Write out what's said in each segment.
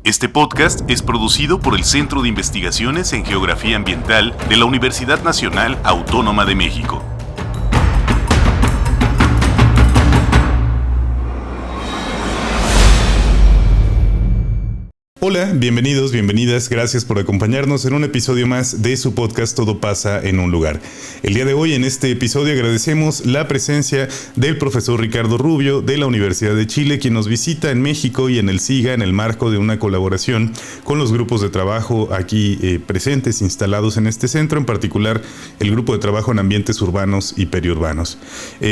Este podcast es producido por el Centro de Investigaciones en Geografía Ambiental de la Universidad Nacional Autónoma de México. Hola, bienvenidos, bienvenidas, gracias por acompañarnos en un episodio más de su podcast Todo pasa en un lugar. El día de hoy en este episodio agradecemos la presencia del profesor Ricardo Rubio de la Universidad de Chile, quien nos visita en México y en el SIGA en el marco de una colaboración con los grupos de trabajo aquí presentes, instalados en este centro, en particular el grupo de trabajo en ambientes urbanos y periurbanos.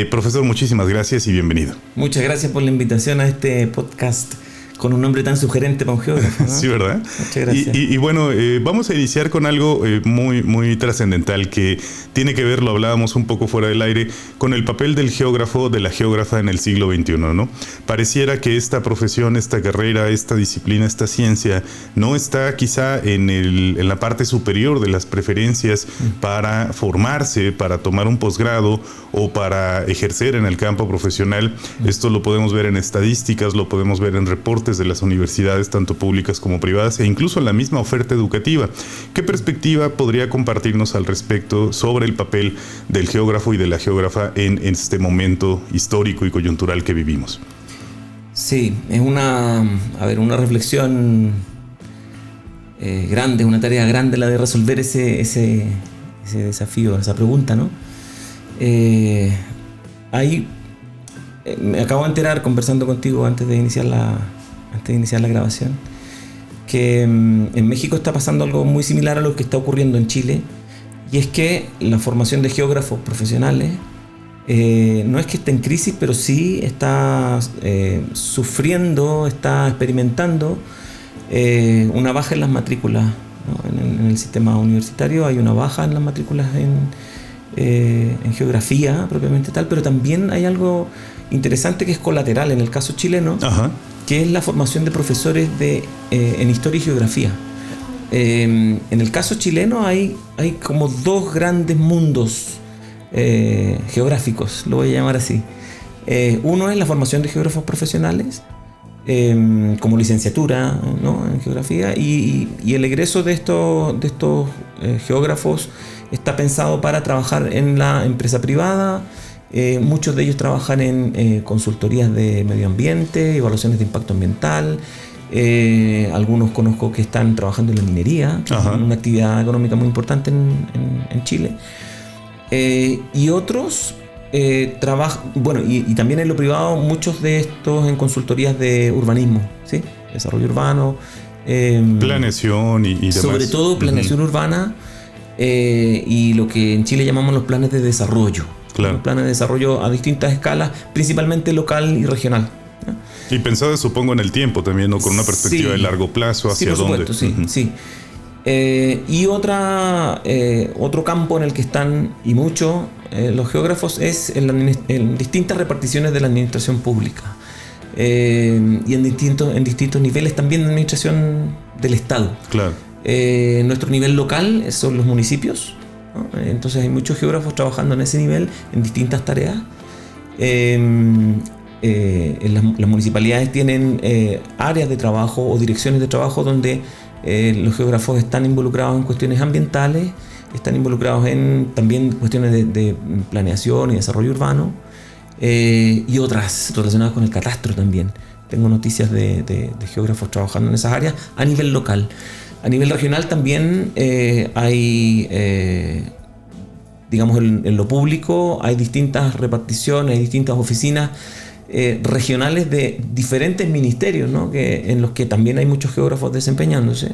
Profesor, muchísimas gracias y bienvenido. Muchas gracias por la invitación a este podcast con un nombre tan sugerente para un geógrafo, ¿no? Sí, ¿verdad? Muchas gracias. Y bueno, vamos a iniciar con algo muy trascendental que tiene que ver, lo hablábamos un poco fuera del aire, con el papel del geógrafo, de la geógrafa en el siglo XXI, ¿no? Pareciera que esta profesión, esta carrera, esta disciplina, esta ciencia, no está quizá en la parte superior de las preferencias para formarse, para tomar un posgrado o para ejercer en el campo profesional. Esto lo podemos ver en estadísticas, lo podemos ver en reportes de las universidades, tanto públicas como privadas, e incluso en la misma oferta educativa. ¿Qué perspectiva podría compartirnos al respecto sobre el papel del geógrafo y de la geógrafa en este momento histórico y coyuntural que vivimos? Sí, es una reflexión grande, una tarea grande la de resolver ese desafío, esa pregunta, ¿no? Me acabo de enterar, conversando contigo antes de iniciar la grabación, que en México está pasando algo muy similar a lo que está ocurriendo en Chile, y es que la formación de geógrafos profesionales no es que esté en crisis, pero sí está sufriendo, está experimentando una baja en las matrículas, ¿no? En el sistema universitario hay una baja en las matrículas en geografía propiamente tal, pero también hay algo interesante que es colateral en el caso chileno. Ajá. Que es la formación de profesores en historia y geografía. En el caso chileno hay como dos grandes mundos geográficos, lo voy a llamar así. Uno es la formación de geógrafos profesionales, como licenciatura, ¿no? En geografía, y el egreso de estos geógrafos está pensado para trabajar en la empresa privada. Muchos de ellos trabajan en consultorías de medio ambiente, evaluaciones de impacto ambiental. Algunos conozco que están trabajando en la minería, que es una actividad económica muy importante en Chile. Y otros trabajan, bueno, y también en lo privado, muchos de estos en consultorías de urbanismo, ¿sí? Desarrollo urbano. Planeación y demás. Sobre todo planeación urbana y lo que en Chile llamamos los planes de desarrollo. Claro. Planes de desarrollo a distintas escalas, principalmente local y regional, ¿no? Y pensado, supongo, en el tiempo también, ¿no? Con una perspectiva de largo plazo, hacia dónde. Sí. Y otro campo en el que están, y mucho, los geógrafos es en distintas reparticiones de la administración pública. Y en distintos niveles también de administración del Estado. Claro. Nuestro nivel local son los municipios, ¿no? Entonces hay muchos geógrafos trabajando en ese nivel, en distintas tareas. Las municipalidades tienen áreas de trabajo o direcciones de trabajo donde los geógrafos están involucrados en cuestiones ambientales, están involucrados en también cuestiones de planeación y desarrollo urbano, y otras relacionadas con el catastro también. Tengo noticias de geógrafos trabajando en esas áreas a nivel local. A nivel regional también hay, digamos, en lo público hay distintas reparticiones, hay distintas oficinas regionales de diferentes ministerios, ¿no? En los que también hay muchos geógrafos desempeñándose.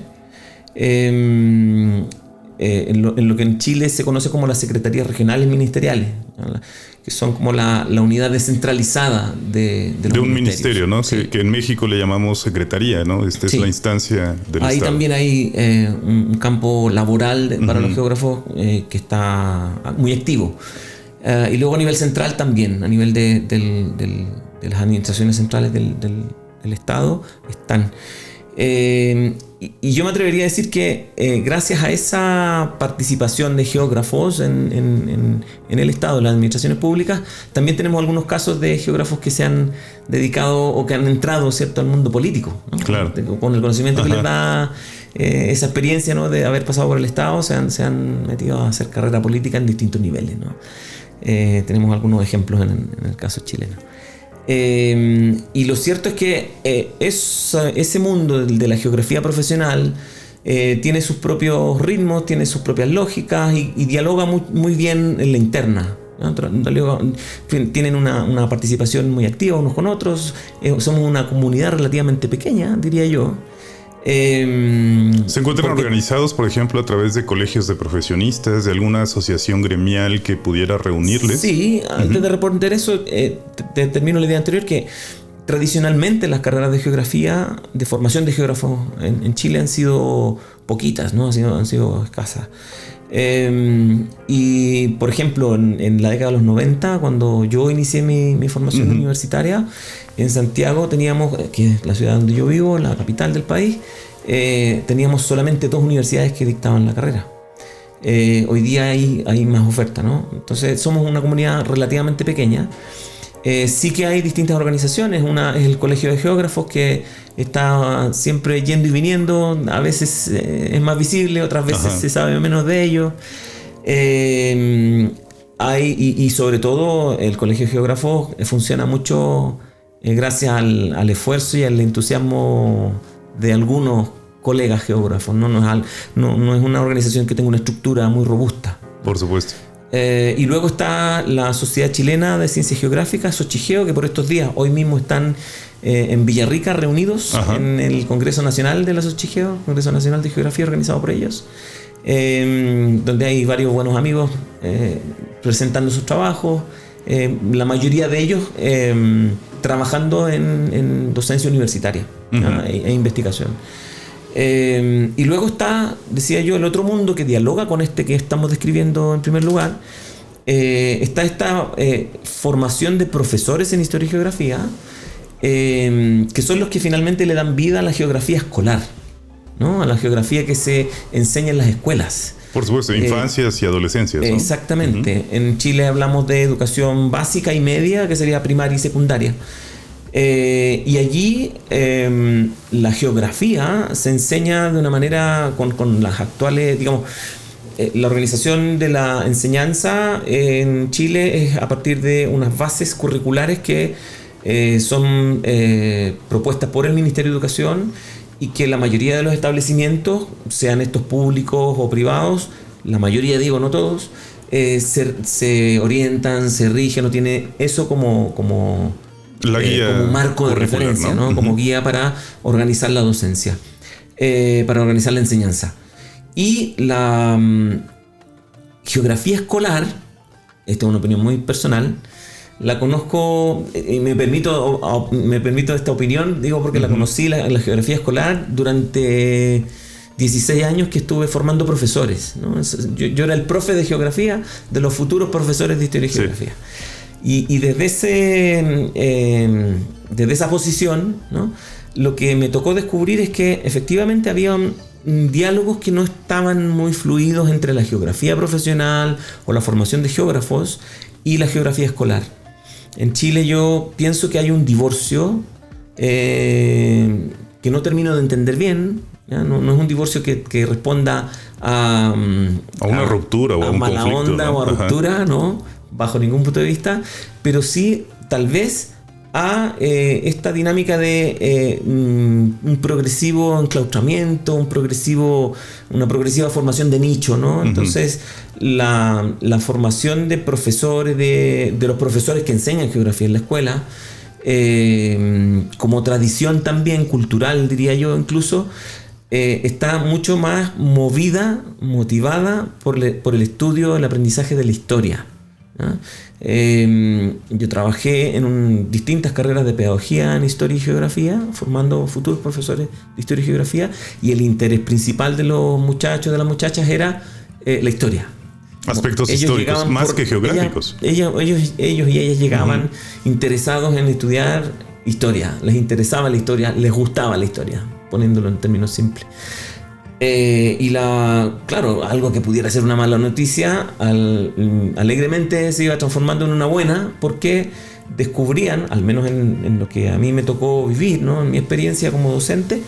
En lo que en Chile se conoce como las secretarías regionales ministeriales, ¿no? Que son como la unidad descentralizada de un ministerio, ¿no? Sí. Que en México le llamamos secretaría, ¿no? Es la instancia del Ahí Estado. También hay un campo laboral para los geógrafos que está muy activo. Y luego a nivel central también, a nivel de las administraciones centrales del Estado están. Y yo me atrevería a decir que gracias a esa participación de geógrafos en el Estado, en las administraciones públicas, también tenemos algunos casos de geógrafos que se han dedicado o que han entrado, ¿cierto?, al mundo político, ¿no? Claro. Con el conocimiento que les da esa experiencia, ¿no?, de haber pasado por el Estado, se han metido a hacer carrera política en distintos niveles, ¿no? Tenemos algunos ejemplos en el caso chileno. Y lo cierto es que ese mundo de la geografía profesional tiene sus propios ritmos, tiene sus propias lógicas y dialoga muy bien en la interna, ¿no? Tienen una participación muy activa unos con otros. Somos una comunidad relativamente pequeña, diría yo. ¿Se encuentran organizados, por ejemplo, a través de colegios de profesionistas, de alguna asociación gremial que pudiera reunirles? Sí, antes de responder eso, te termino la idea anterior, que tradicionalmente las carreras de geografía, de formación de geógrafos en Chile han sido poquitas, ¿no? Han sido escasas. Y por ejemplo, en la década de los 90, cuando yo inicié mi formación universitaria, en Santiago teníamos, que es la ciudad donde yo vivo, la capital del país, teníamos solamente 2 universidades que dictaban la carrera. Hoy día hay más oferta, ¿no? Entonces somos una comunidad relativamente pequeña. Sí que hay distintas organizaciones. Una es el Colegio de Geógrafos, que está siempre yendo y viniendo. A veces es más visible, otras veces se sabe menos de ellos. Y sobre todo el Colegio de Geógrafos funciona mucho gracias al esfuerzo y al entusiasmo de algunos colegas geógrafos. No es una organización que tenga una estructura muy robusta. Por supuesto. Y luego está la Sociedad Chilena de Ciencias Geográficas, Sochigeo, que por estos días, hoy mismo están en Villarrica reunidos en el Congreso Nacional de la Sochigeo, Congreso Nacional de Geografía organizado por ellos, donde hay varios buenos amigos presentando sus trabajos, la mayoría de ellos trabajando en docencia universitaria e investigación. Y luego está, decía yo, el otro mundo que dialoga con este que estamos describiendo en primer lugar. Está esta formación de profesores en historia y geografía, que son los que finalmente le dan vida a la geografía escolar, ¿no? A la geografía que se enseña en las escuelas. Por supuesto, infancias y adolescencias, ¿no? Exactamente. En Chile hablamos de educación básica y media, que sería primaria y secundaria. Y allí la geografía se enseña de una manera con las actuales, digamos, la organización de la enseñanza en Chile es a partir de unas bases curriculares que son propuestas por el Ministerio de Educación, y que la mayoría de los establecimientos, sean estos públicos o privados, la mayoría, digo, no todos, se orientan, se rigen, no tiene eso como la guía, como marco de referencia, ¿no? Como guía para organizar la docencia, para organizar la enseñanza. Y la geografía escolar, esta es una opinión muy personal, la conozco, y me permito esta opinión, digo, porque la conocí, la geografía escolar, durante 16 años que estuve formando profesores, ¿no? Yo era el profe de geografía de los futuros profesores de historia y geografía. Y desde esa posición, ¿no?, lo que me tocó descubrir es que efectivamente había diálogos que no estaban muy fluidos entre la geografía profesional o la formación de geógrafos y la geografía escolar. En Chile yo pienso que hay un divorcio que no termino de entender bien, ¿ya? No es un divorcio que responda a una ruptura o a un mala conflicto, onda, ¿no? O a ruptura, ¿no?, bajo ningún punto de vista, pero sí tal vez a esta dinámica de un progresivo enclaustramiento, una progresiva formación de nicho, ¿no? Entonces la formación de profesores, de los profesores que enseñan geografía en la escuela, como tradición también cultural, diría yo, incluso está mucho más motivada por el estudio, el aprendizaje de la historia, ¿no? Yo trabajé en distintas carreras de pedagogía en historia y geografía, formando futuros profesores de historia y geografía, y el interés principal de los muchachos, de las muchachas, era la historia. Aspectos históricos, más que geográficos. Ellos y ellas llegaban interesados en estudiar historia, les interesaba la historia, les gustaba la historia. poniéndolo en términos simples. Claro, algo que pudiera ser una mala noticia, alegremente se iba transformando en una buena, porque descubrían, al menos en lo que a mí me tocó vivir, ¿no? En mi experiencia como docente,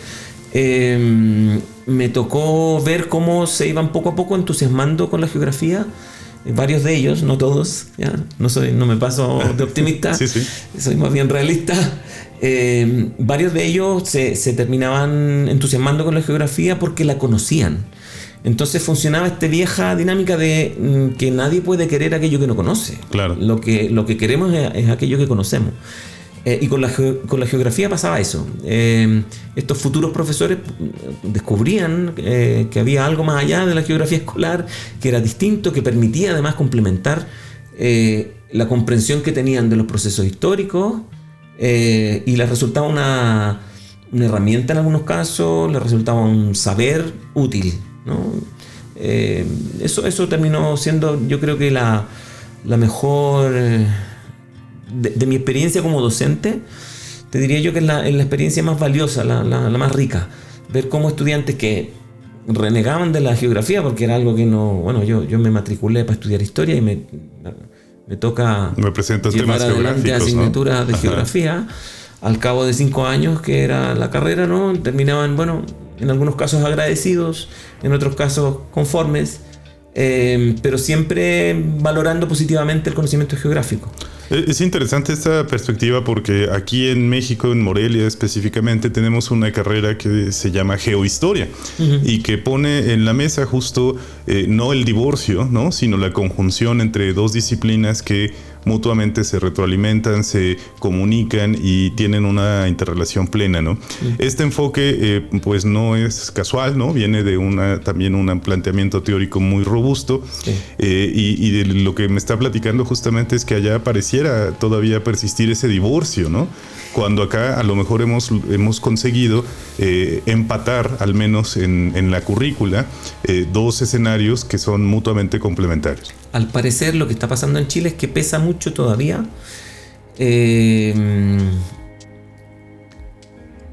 me tocó ver cómo se iban poco a poco entusiasmando con la geografía. Varios de ellos, no todos, ¿ya? No me paso de optimista, Sí. soy más bien realista. Varios de ellos se terminaban entusiasmando con la geografía porque la conocían. Entonces funcionaba esta vieja dinámica de que nadie puede querer aquello que no conoce. Claro. Lo que queremos es aquello que conocemos. Y con la geografía pasaba eso. Estos futuros profesores descubrían que había algo más allá de la geografía escolar, que era distinto, que permitía además complementar la comprensión que tenían de los procesos históricos, y les resultaba una herramienta en algunos casos, les resultaba un saber útil, ¿no? Eso terminó siendo, yo creo que la mejor... De mi experiencia como docente, te diría yo que es la experiencia más valiosa, la más rica. Ver cómo estudiantes que renegaban de la geografía, porque era algo que no... Bueno, yo me matriculé para estudiar historia y me toca presentas llevar temas adelante geográficos, asignaturas, ¿no? de geografía. Al cabo de 5 años, que era la carrera, ¿no? Terminaban, bueno, en algunos casos agradecidos, en otros casos conformes, pero siempre valorando positivamente el conocimiento geográfico. Es interesante esta perspectiva porque aquí en México, en Morelia específicamente, tenemos una carrera que se llama Geohistoria y que pone en la mesa justo no el divorcio, ¿no? Sino la conjunción entre dos disciplinas que mutuamente se retroalimentan, se comunican y tienen una interrelación plena, ¿no? Este enfoque pues no es casual, ¿no? Viene de también un planteamiento teórico muy robusto. Sí. Y de lo que me está platicando justamente es que allá pareciera todavía persistir ese divorcio, ¿no? Cuando acá a lo mejor hemos conseguido empatar, al menos en la currícula, dos escenarios que son mutuamente complementarios. Al parecer lo que está pasando en Chile es que pesa mucho todavía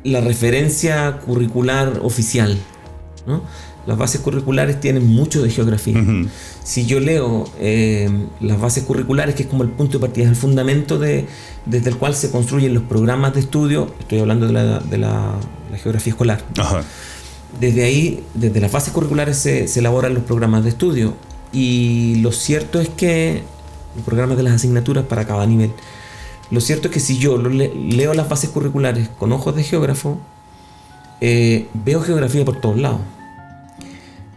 la referencia curricular oficial, ¿no? Las bases curriculares tienen mucho de geografía. Si yo leo las bases curriculares, que es como el punto de partida, es el fundamento desde el cual se construyen los programas de estudio, estoy hablando de la geografía escolar. Ajá. Desde ahí, desde las bases curriculares se elaboran los programas de estudio, y lo cierto es que los programas de las asignaturas para cada nivel, lo cierto es que si yo leo las bases curriculares con ojos de geógrafo, veo geografía por todos lados.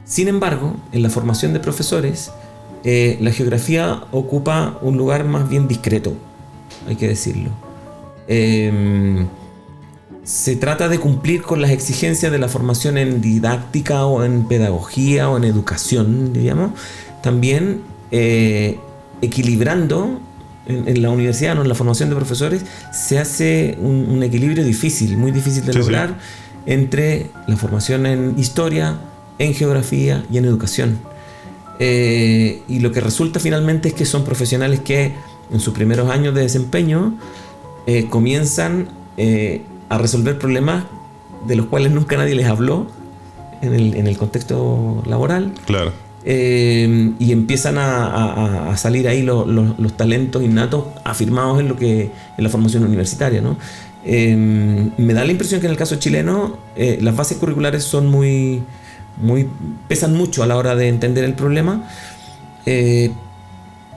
Sin embargo, en la formación de profesores, la geografía ocupa un lugar más bien discreto, hay que decirlo. Se trata de cumplir con las exigencias de la formación en didáctica o en pedagogía o en educación, diríamos. También equilibrando en la universidad, ¿no? En la formación de profesores, se hace un equilibrio difícil, muy difícil de lograr, entre la formación en historia, en geografía y en educación. Y lo que resulta finalmente es que son profesionales que en sus primeros años de desempeño comienzan a resolver problemas de los cuales nunca nadie les habló en el contexto laboral. Claro. Y empiezan a salir ahí los talentos innatos afirmados en la formación universitaria, ¿no? Me da la impresión que en el caso chileno las bases curriculares son pesan mucho a la hora de entender el problema,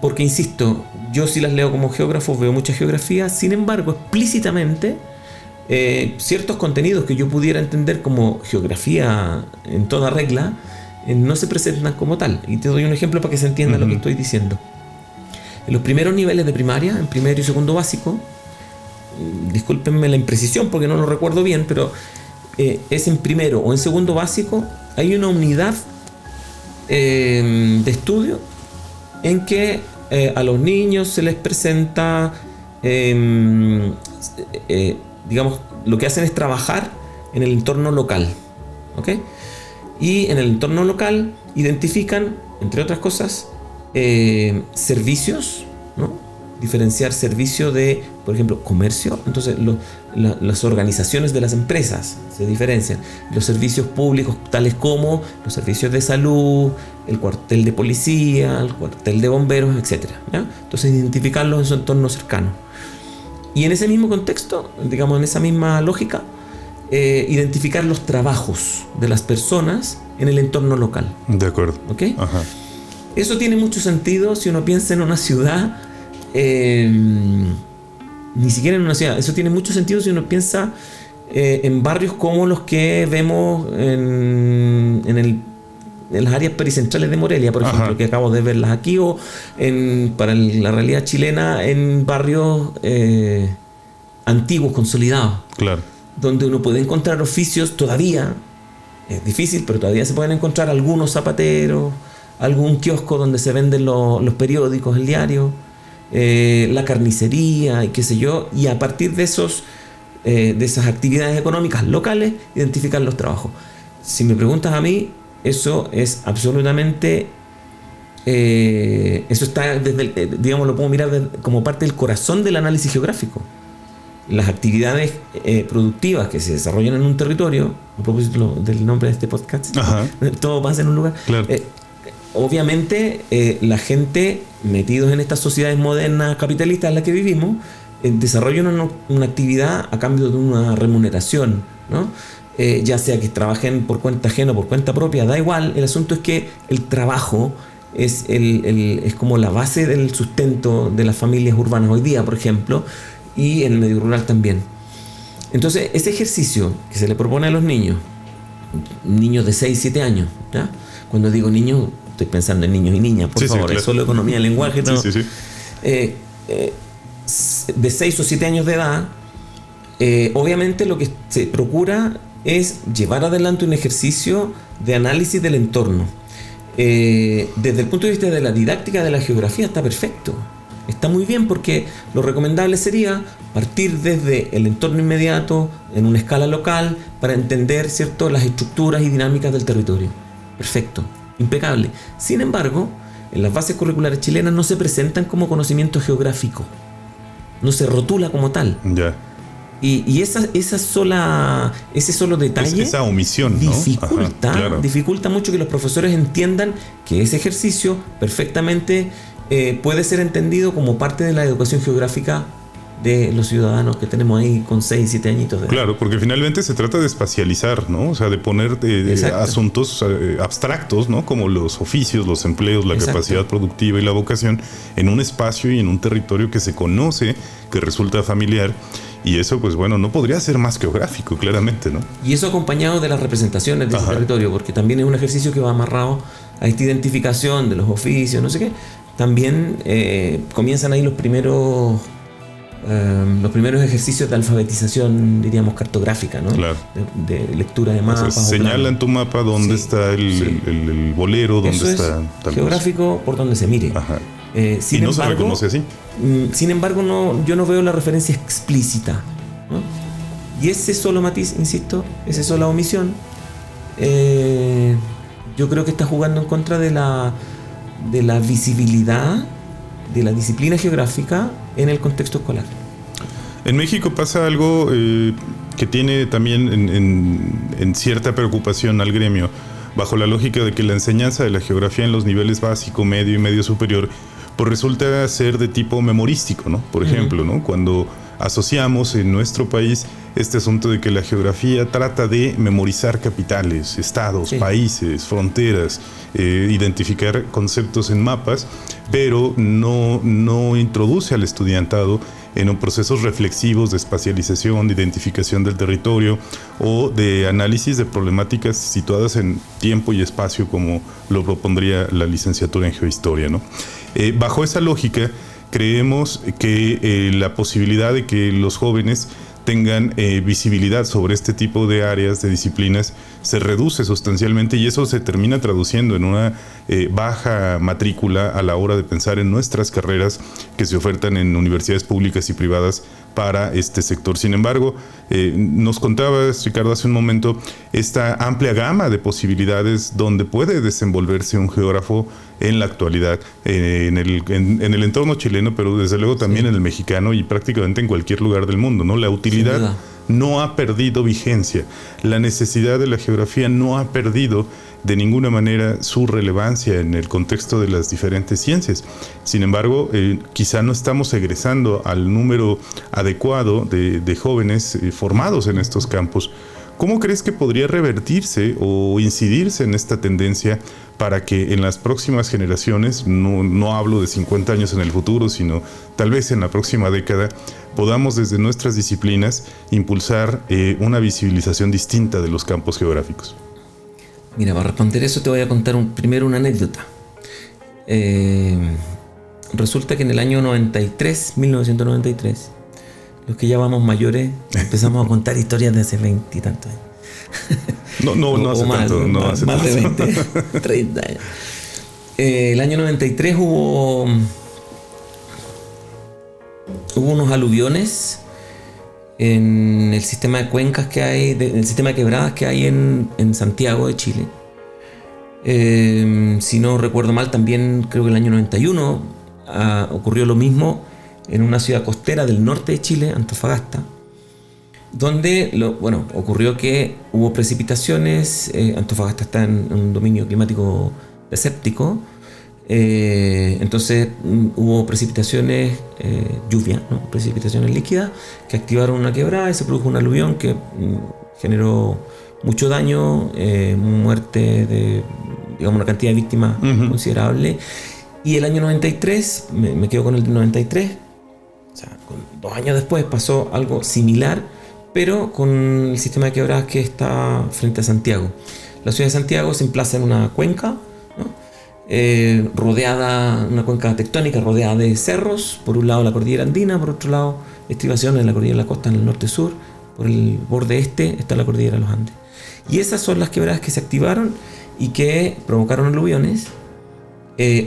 porque insisto, yo sí las leo como geógrafo, veo mucha geografía. Sin embargo, explícitamente ciertos contenidos que yo pudiera entender como geografía en toda regla no se presentan como tal, y te doy un ejemplo para que se entienda lo que estoy diciendo. En los primeros niveles de primaria, en primero y segundo básico, discúlpenme la imprecisión porque no lo recuerdo bien, pero es en primero o en segundo básico, hay una unidad de estudio en que a los niños se les presenta, digamos, lo que hacen es trabajar en el entorno local, ¿ok? Y en el entorno local identifican, entre otras cosas, servicios, ¿no? diferenciar servicio de, por ejemplo, comercio. Entonces las organizaciones de las empresas se diferencian. Los servicios públicos tales como los servicios de salud, el cuartel de policía, el cuartel de bomberos, etc. ¿Ya? Entonces identificarlos en su entorno cercano. Y en ese mismo contexto, digamos en esa misma lógica, identificar los trabajos de las personas en el entorno local. De acuerdo. ¿Ok? Ajá. Eso tiene mucho sentido si uno piensa en una ciudad, ni siquiera en una ciudad, eso tiene mucho sentido si uno piensa en barrios como los que vemos en las áreas pericentrales de Morelia, por ejemplo, que acabo de verlas aquí, o para la realidad chilena, en barrios antiguos, consolidados. Claro. Donde uno puede encontrar oficios todavía, es difícil, pero todavía se pueden encontrar algunos zapateros, algún kiosco donde se venden los periódicos, el diario, la carnicería y qué sé yo, y a partir de esas actividades económicas locales, identificar los trabajos. Si me preguntas a mí, eso es absolutamente, eso está desde digamos, lo puedo mirar como parte del corazón del análisis geográfico. Las actividades productivas que se desarrollan en un territorio, a propósito del nombre de este podcast, todo pasa en un lugar. Claro. Obviamente, la gente metidos en estas sociedades modernas capitalistas en las que vivimos, desarrollan una actividad a cambio de una remuneración, ¿no? Ya sea que trabajen por cuenta ajena o por cuenta propia, da igual. El asunto es que el trabajo es como la base del sustento de las familias urbanas hoy día, por ejemplo, y en el medio rural también. Entonces, ese ejercicio que se le propone a los niños de 6, 7 años, ¿ya? Cuando digo niños, estoy pensando en niños y niñas, por favor, claro. Es solo economía del lenguaje, ¿no? Sí. De 6 o 7 años de edad, obviamente lo que se procura es llevar adelante un ejercicio de análisis del entorno. Desde el punto de vista de la didáctica de la geografía está perfecto. Está muy bien, porque lo recomendable sería partir desde el entorno inmediato, en una escala local, para entender, ¿cierto?, las estructuras y dinámicas del territorio. Perfecto, impecable. Sin embargo, en las bases curriculares chilenas no se presentan como conocimiento geográfico. No se rotula como tal. Ya. Y ese solo detalle, esa omisión, ¿no? dificulta mucho que los profesores entiendan que ese ejercicio perfectamente puede ser entendido como parte de la educación geográfica de los ciudadanos que tenemos ahí con 6, 7 añitos de edad. Claro, porque finalmente se trata de espacializar, ¿no? O sea, de poner asuntos abstractos, ¿no? Como los oficios, los empleos, la capacidad productiva y la vocación en un espacio y en un territorio que se conoce, que resulta familiar. Y eso, pues bueno, no podría ser más geográfico, claramente, ¿no? Y eso acompañado de las representaciones de ese territorio, porque también es un ejercicio que va amarrado a esta identificación de los oficios, no sé qué. También comienzan ahí los primeros ejercicios de alfabetización, diríamos, cartográfica, ¿no? Claro. De lectura de mapas. O sea, señala en tu mapa dónde está el bolero, dónde eso está... Es geográfico por donde se mire. Ajá. Sin embargo, se reconoce así. Sin embargo, yo no veo la referencia explícita, ¿no? Y ese solo matiz, insisto, esa sola omisión, yo creo que está jugando en contra de la visibilidad de la disciplina geográfica en el contexto escolar. En México pasa algo que tiene también en cierta preocupación al gremio, bajo la lógica de que la enseñanza de la geografía en los niveles básico, medio y medio superior pues resulta ser de tipo memorístico, ¿no? Por ejemplo, ¿no? Cuando asociamos en nuestro país este asunto de que la geografía trata de memorizar capitales, estados, países, fronteras, identificar conceptos en mapas, pero no introduce al estudiantado en procesos reflexivos de espacialización, de identificación del territorio o de análisis de problemáticas situadas en tiempo y espacio, como lo propondría la licenciatura en geohistoria, ¿no? Bajo esa lógica, creemos que la posibilidad de que los jóvenes tengan visibilidad sobre este tipo de áreas, de disciplinas, se reduce sustancialmente y eso se termina traduciendo en una baja matrícula a la hora de pensar en nuestras carreras que se ofertan en universidades públicas y privadas para este sector. Sin embargo, nos contabas, Ricardo, hace un momento, esta amplia gama de posibilidades donde puede desenvolverse un geógrafo en la actualidad, en el entorno chileno, pero desde luego también en el mexicano y prácticamente en cualquier lugar del mundo, ¿no? La utilidad no ha perdido vigencia. La necesidad de la geografía no ha perdido de ninguna manera su relevancia en el contexto de las diferentes ciencias. Sin embargo, quizá no estamos egresando al número adecuado de jóvenes formados en estos campos. ¿Cómo crees que podría revertirse o incidirse en esta tendencia para que en las próximas generaciones, no hablo de 50 años en el futuro, sino tal vez en la próxima década, podamos desde nuestras disciplinas impulsar una visibilización distinta de los campos geográficos? Mira, para responder eso te voy a contar primero una anécdota. Resulta que en el año 1993, los que ya vamos mayores, empezamos a contar historias de hace 20 y tantos años. No hace más, tanto. No hace más tanto. de 20, 30 años. El año 93 hubo unos aluviones en el sistema de cuencas que hay, en el sistema de quebradas que hay en Santiago de Chile. Si no recuerdo mal, también creo que el año 91 ocurrió lo mismo en una ciudad costera del norte de Chile, Antofagasta, donde ocurrió que hubo precipitaciones. Antofagasta está en un dominio climático desértico, entonces hubo precipitaciones, lluvia, ¿no? Precipitaciones líquidas que activaron una quebrada y se produjo un aluvión que generó mucho daño, muerte de, digamos, una cantidad de víctimas considerable. Y el año 93, me quedo con el 93, o sea, 2 años después pasó algo similar, pero con el sistema de quebradas que está frente a Santiago. La ciudad de Santiago se emplaza en una cuenca, ¿no? Rodeada, una cuenca tectónica rodeada de cerros, por un lado la cordillera andina, por otro lado estribaciones en la cordillera de la costa en el norte-sur, por el borde este está la cordillera de los Andes. Y esas son las quebradas que se activaron y que provocaron aluviones,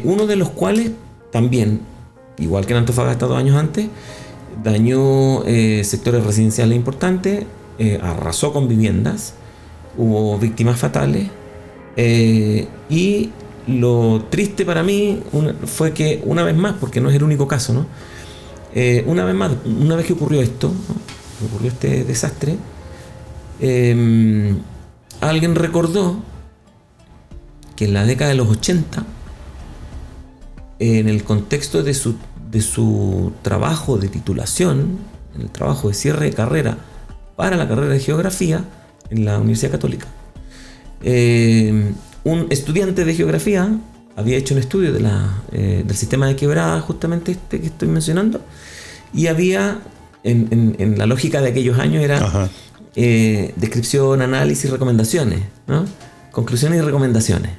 uno de los cuales también, igual que en Antofagasta 2 años antes, dañó sectores residenciales importantes, arrasó con viviendas, hubo víctimas fatales, y lo triste para mí fue que una vez más, porque no es el único caso, ¿no? Una vez que ocurrió esto, ¿no? Ocurrió este desastre, alguien recordó que en la década de los 80, en el contexto de su trabajo de titulación, en el trabajo de cierre de carrera para la carrera de geografía en la Universidad Católica, un estudiante de geografía había hecho un estudio del sistema de quebradas, justamente este que estoy mencionando, y había, en la lógica de aquellos años, era descripción, análisis, recomendaciones, ¿no? Conclusiones y recomendaciones.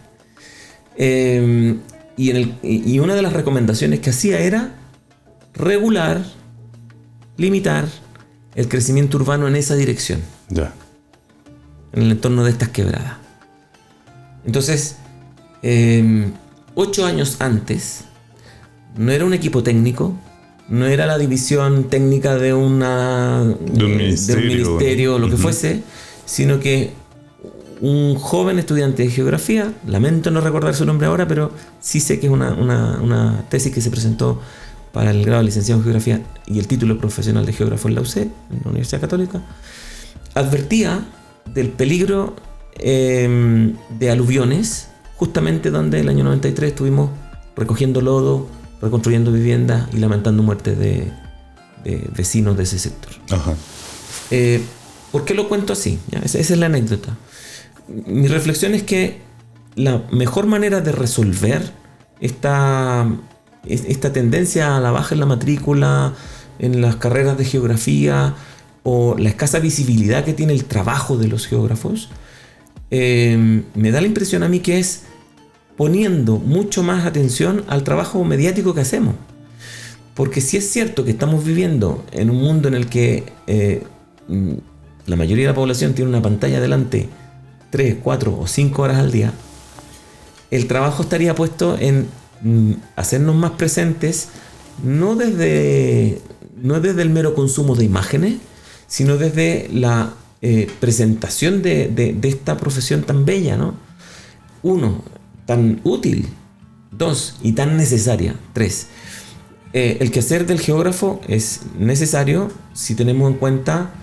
Y una de las recomendaciones que hacía era regular, limitar el crecimiento urbano en esa dirección, Ya. en el entorno de estas quebradas. Entonces, 8 años antes, no era un equipo técnico, no era la división técnica de un ministerio o lo que fuese, sino que un joven estudiante de geografía, lamento no recordar su nombre ahora, pero sí sé que es una tesis que se presentó para el grado de licenciado en geografía y el título profesional de geógrafo en la UC, en la Universidad Católica, advertía del peligro de aluviones, justamente donde el año 93 estuvimos recogiendo lodo, reconstruyendo viviendas y lamentando muertes de vecinos de ese sector. Ajá. ¿Por qué lo cuento así? ¿Ya? Esa es la anécdota. Mi reflexión es que la mejor manera de resolver esta tendencia a la baja en la matrícula, en las carreras de geografía, o la escasa visibilidad que tiene el trabajo de los geógrafos, me da la impresión a mí que es poniendo mucho más atención al trabajo mediático que hacemos. Porque si es cierto que estamos viviendo en un mundo en el que la mayoría de la población tiene una pantalla delante 3, 4 o 5 horas al día, el trabajo estaría puesto en hacernos más presentes, no desde el mero consumo de imágenes, sino desde la presentación de esta profesión tan bella, ¿no? 1, tan útil. 2, y tan necesaria. 3, el quehacer del geógrafo es necesario si tenemos en cuenta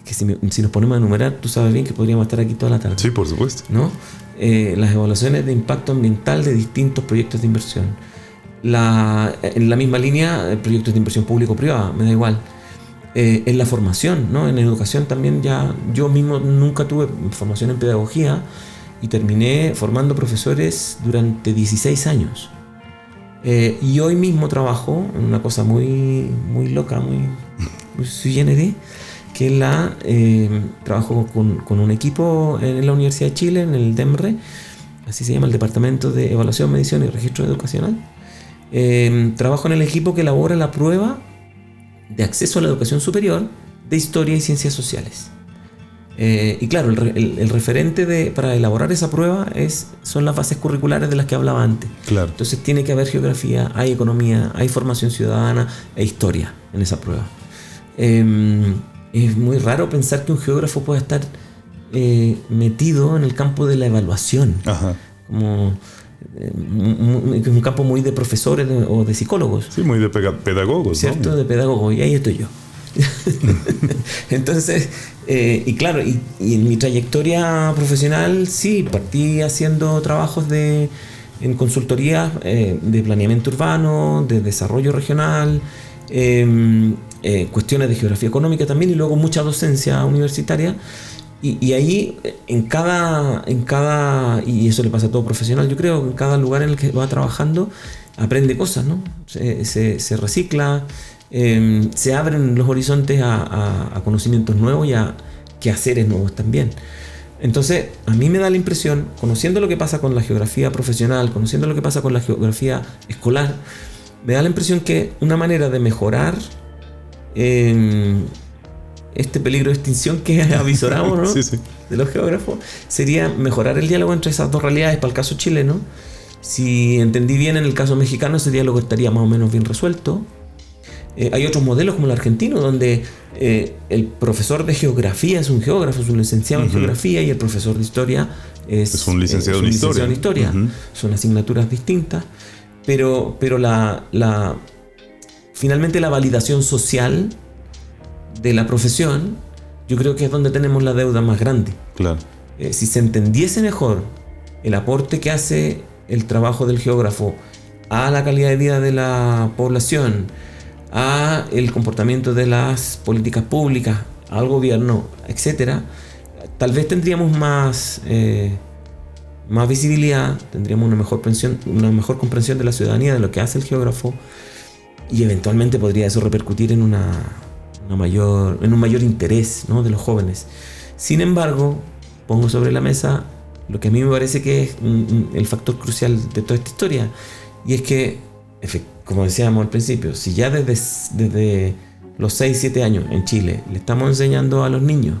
que si nos ponemos a enumerar, tú sabes bien que podríamos estar aquí toda la tarde. Sí, por supuesto. ¿No? Las evaluaciones de impacto ambiental de distintos proyectos de inversión. En la misma línea, proyectos de inversión público-privada, me da igual. En la formación, ¿no? En educación también yo mismo nunca tuve formación en pedagogía y terminé formando profesores durante 16 años. Y hoy mismo trabajo en una cosa muy, muy loca, muy sui generis, que trabajo con un equipo en la Universidad de Chile, en el DEMRE, así se llama, el Departamento de Evaluación, Medición y Registro Educacional. Trabajo en el equipo que elabora la prueba de acceso a la educación superior de Historia y Ciencias Sociales. Y claro, el referente para elaborar esa prueba son las bases curriculares de las que hablaba antes. Claro. Entonces tiene que haber geografía, hay economía, hay formación ciudadana e historia en esa prueba. Es muy raro pensar que un geógrafo pueda estar metido en el campo de la evaluación. Ajá. Como un campo muy de profesores o de psicólogos. Sí, muy de pedagogos, ¿cierto? ¿no? De pedagogos, y ahí estoy yo. Entonces, y claro, y en mi trayectoria profesional, sí, partí haciendo trabajos en consultorías de planeamiento urbano, de desarrollo regional, cuestiones de geografía económica también, y luego mucha docencia universitaria. Y ahí, y eso le pasa a todo profesional, yo creo, en cada lugar en el que va trabajando, aprende cosas, ¿no? Se recicla, se abren los horizontes a conocimientos nuevos y a quehaceres nuevos también. Entonces, a mí me da la impresión, conociendo lo que pasa con la geografía profesional, conociendo lo que pasa con la geografía escolar, me da la impresión que una manera de mejorar este peligro de extinción que avisoramos, ¿no? Sí, sí. De los geógrafos, sería mejorar el diálogo entre esas dos realidades para el caso chileno. Si entendí bien, en el caso mexicano ese diálogo estaría más o menos bien resuelto. Hay otros modelos como el argentino, donde el profesor de geografía es un geógrafo, es un licenciado en geografía, y el profesor de historia es un licenciado en historia. Son asignaturas distintas, pero finalmente la validación social de la profesión, yo creo que es donde tenemos la deuda más grande. Claro. Si se entendiese mejor el aporte que hace el trabajo del geógrafo a la calidad de vida de la población, a el comportamiento de las políticas públicas, al gobierno, etcétera, tal vez tendríamos más visibilidad, tendríamos una mejor comprensión de la ciudadanía, de lo que hace el geógrafo, y eventualmente podría eso repercutir en un mayor interés, ¿no?, de los jóvenes. Sin embargo, pongo sobre la mesa lo que a mí me parece que es el factor crucial de toda esta historia, y es que, como decíamos al principio, si ya desde los 6-7 años en Chile le estamos enseñando a los niños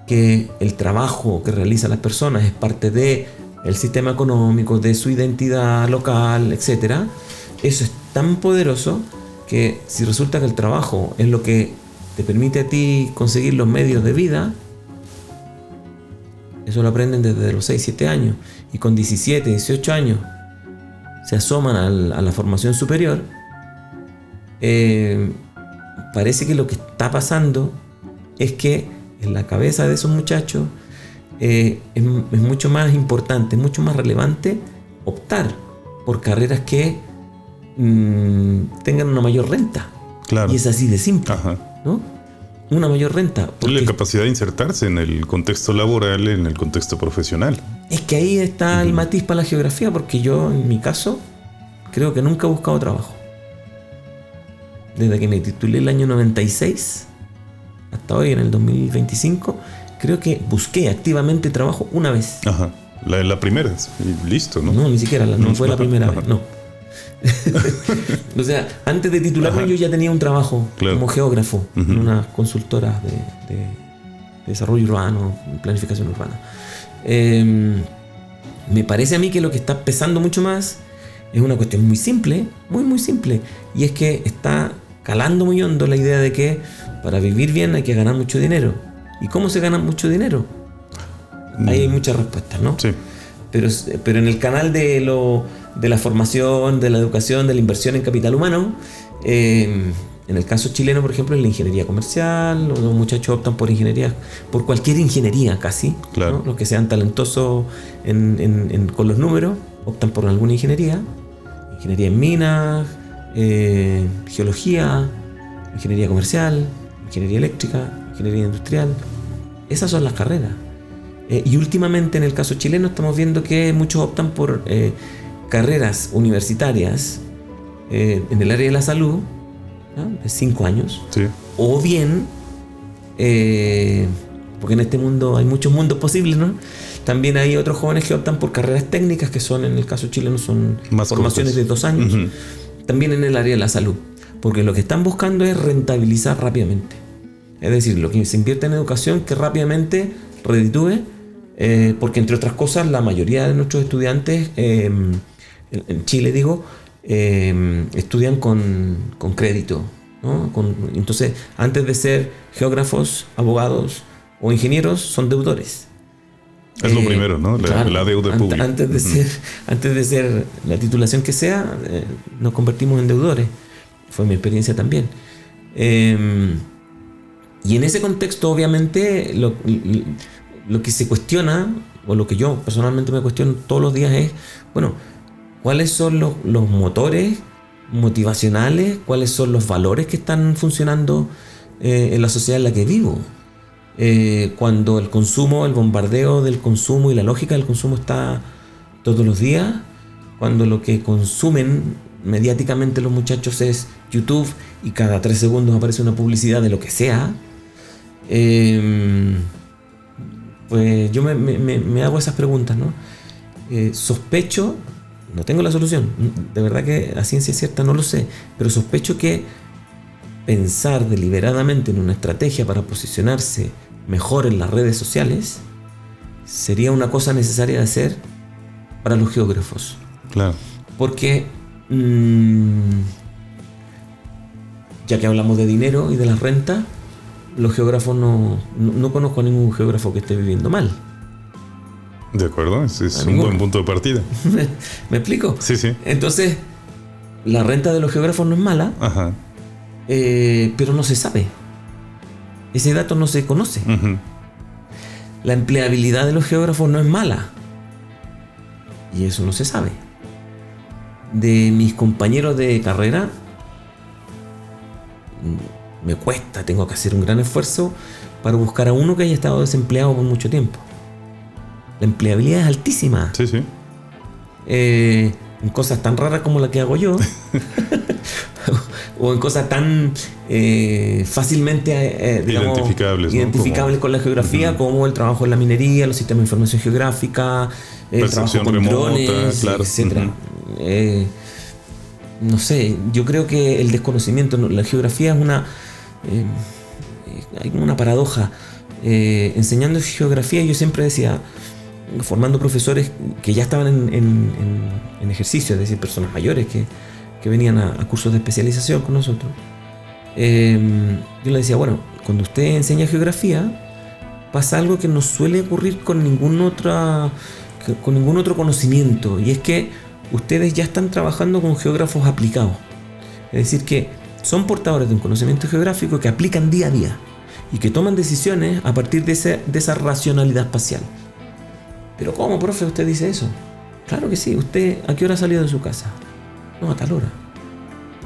que el trabajo que realizan las personas es parte del sistema económico, de su identidad local, etc., eso es tan poderoso que si resulta que el trabajo es lo que te permite a ti conseguir los medios de vida, eso lo aprenden desde los 6-7 años, y con 17-18 años se asoman a la formación superior, parece que lo que está pasando es que en la cabeza de esos muchachos es mucho más importante, mucho más relevante optar por carreras que tengan una mayor renta. Claro. Y es así de simple. Ajá. ¿No? Una mayor renta. La capacidad de insertarse en el contexto laboral, en el contexto profesional. Es que ahí está el matiz para la geografía, porque yo, en mi caso, creo que nunca he buscado trabajo. Desde que me titulé el año 96 hasta hoy, en el 2025, creo que busqué activamente trabajo una vez. Ajá. La primera, y listo, ¿no? No, ni siquiera, no fue la primera vez, no. O sea, antes de titularme yo ya tenía un trabajo como geógrafo en unas consultoras de desarrollo urbano, planificación urbana. Me parece a mí que lo que está pesando mucho más es una cuestión muy simple, muy simple, y es que está calando muy hondo la idea de que para vivir bien hay que ganar mucho dinero. ¿Y cómo se gana mucho dinero? Ahí hay muchas respuestas, ¿no? Sí. Pero en el canal de la formación, de la educación, de la inversión en capital humano, en el caso chileno, por ejemplo, en la ingeniería comercial, los muchachos optan por ingeniería, por cualquier ingeniería casi, claro, ¿no? Los que sean talentosos con los números optan por alguna ingeniería en minas, geología, ingeniería comercial, ingeniería eléctrica, ingeniería industrial. Esas son las carreras. Y últimamente en el caso chileno estamos viendo que muchos optan por carreras universitarias en el área de la salud, ¿no? De 5 años. Sí. O bien, porque en este mundo hay muchos mundos posibles, ¿no? También hay otros jóvenes que optan por carreras técnicas que son, en el caso chileno, son más formaciones cortas, de 2 años. Uh-huh. También en el área de la salud. Porque lo que están buscando es rentabilizar rápidamente. Es decir, lo que se invierte en educación que rápidamente reditúe, porque entre otras cosas la mayoría de nuestros estudiantes en Chile, estudian con crédito, ¿no? Entonces, antes de ser geógrafos, abogados o ingenieros, son deudores. Es lo primero, ¿no? La deuda pública. Antes de ser la titulación que sea, nos convertimos en deudores. Fue mi experiencia también. Y en ese contexto, obviamente, lo que se cuestiona, o lo que yo personalmente me cuestiono todos los días es, bueno, ¿cuáles son los motores motivacionales? ¿Cuáles son los valores que están funcionando en la sociedad en la que vivo? Cuando el consumo, el bombardeo del consumo y la lógica del consumo está todos los días, cuando lo que consumen mediáticamente los muchachos es YouTube y cada 3 segundos aparece una publicidad de lo que sea, pues yo me hago esas preguntas, ¿no? Sospecho, no tengo la solución, de verdad que a ciencia cierta no lo sé, pero sospecho que pensar deliberadamente en una estrategia para posicionarse mejor en las redes sociales sería una cosa necesaria de hacer para los geógrafos. Claro. Porque ya que hablamos de dinero y de las rentas, los geógrafos no conozco a ningún geógrafo que esté viviendo mal. De acuerdo, ese es un buen punto de partida. ¿Me explico? Sí, sí. Entonces, la renta de los geógrafos no es mala. Ajá. Pero no se sabe. Ese dato no se conoce. Uh-huh. La empleabilidad de los geógrafos no es mala. Y eso no se sabe. De mis compañeros de carrera, me cuesta, tengo que hacer un gran esfuerzo para buscar a uno que haya estado desempleado por mucho tiempo. La empleabilidad es altísima. Sí, sí. En cosas tan raras como la que hago yo. O en cosas tan fácilmente digamos, identificables, ¿no? Con la geografía, uh-huh, como el trabajo en la minería, los sistemas de información geográfica, el trabajo con remota, drones, claro, etc. Uh-huh. No sé, yo creo que el desconocimiento, la geografía es hay una paradoja. Enseñando geografía, yo siempre decía, formando profesores que ya estaban en ejercicio, es decir, personas mayores que venían a cursos de especialización con nosotros, yo les decía, bueno, cuando usted enseña geografía pasa algo que no suele ocurrir con ningún otro conocimiento, y es que ustedes ya están trabajando con geógrafos aplicados, es decir, que son portadores de un conocimiento geográfico que aplican día a día y que toman decisiones a partir de esa racionalidad espacial. ¿Pero cómo, profe, usted dice eso? Claro que sí. ¿Usted a qué hora salió de su casa? No, a tal hora.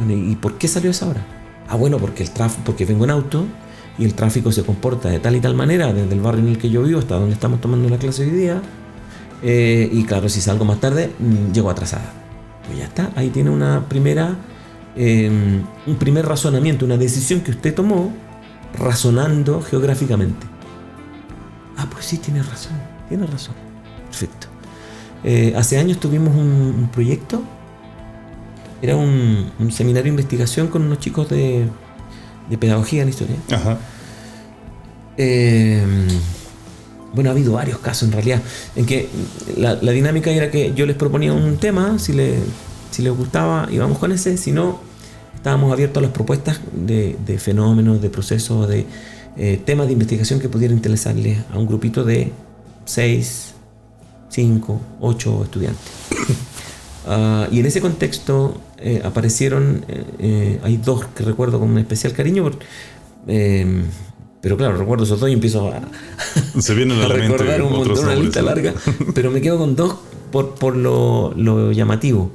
¿Y por qué salió a esa hora? Ah, bueno, porque vengo en auto y el tráfico se comporta de tal y tal manera desde el barrio en el que yo vivo hasta donde estamos tomando la clase hoy día. Y claro, si salgo más tarde, llego atrasada. Pues ya está. Ahí tiene un primer razonamiento, una decisión que usted tomó razonando geográficamente. Ah, pues sí, tiene razón. Perfecto. Hace años tuvimos un proyecto. Era un seminario de investigación con unos chicos de pedagogía en historia. Ajá. Bueno, ha habido varios casos en realidad, en que la dinámica era que yo les proponía un tema, si les gustaba íbamos con ese, si no, estábamos abiertos a las propuestas de fenómenos, de procesos, de temas de investigación que pudieran interesarles a un grupito de 6, 5, 8 estudiantes. Y en ese contexto aparecieron, hay dos que recuerdo con un especial cariño, pero claro, recuerdo esos dos y empiezo Se viene a la recordar mente un montón, una lista larga, pero me quedo con dos por lo llamativo.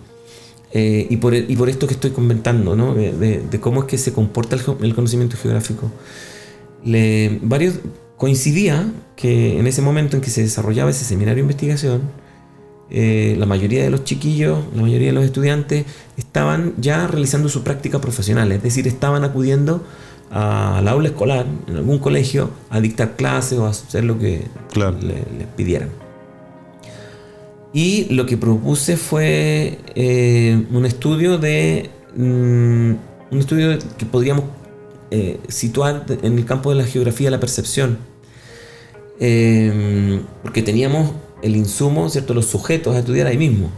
Y por esto que estoy comentando, ¿no? de cómo es que se comporta el conocimiento geográfico. Varios coincidía que en ese momento en que se desarrollaba ese seminario de investigación, la mayoría de los chiquillos, la mayoría de los estudiantes estaban ya realizando su práctica profesional, es decir, estaban acudiendo al aula escolar, en algún colegio, a dictar clases o a hacer lo que les pidieran. Y lo que propuse fue un estudio que podríamos situar en el campo de la geografía de la percepción, porque teníamos el insumo, ¿cierto?, los sujetos a estudiar ahí mismo.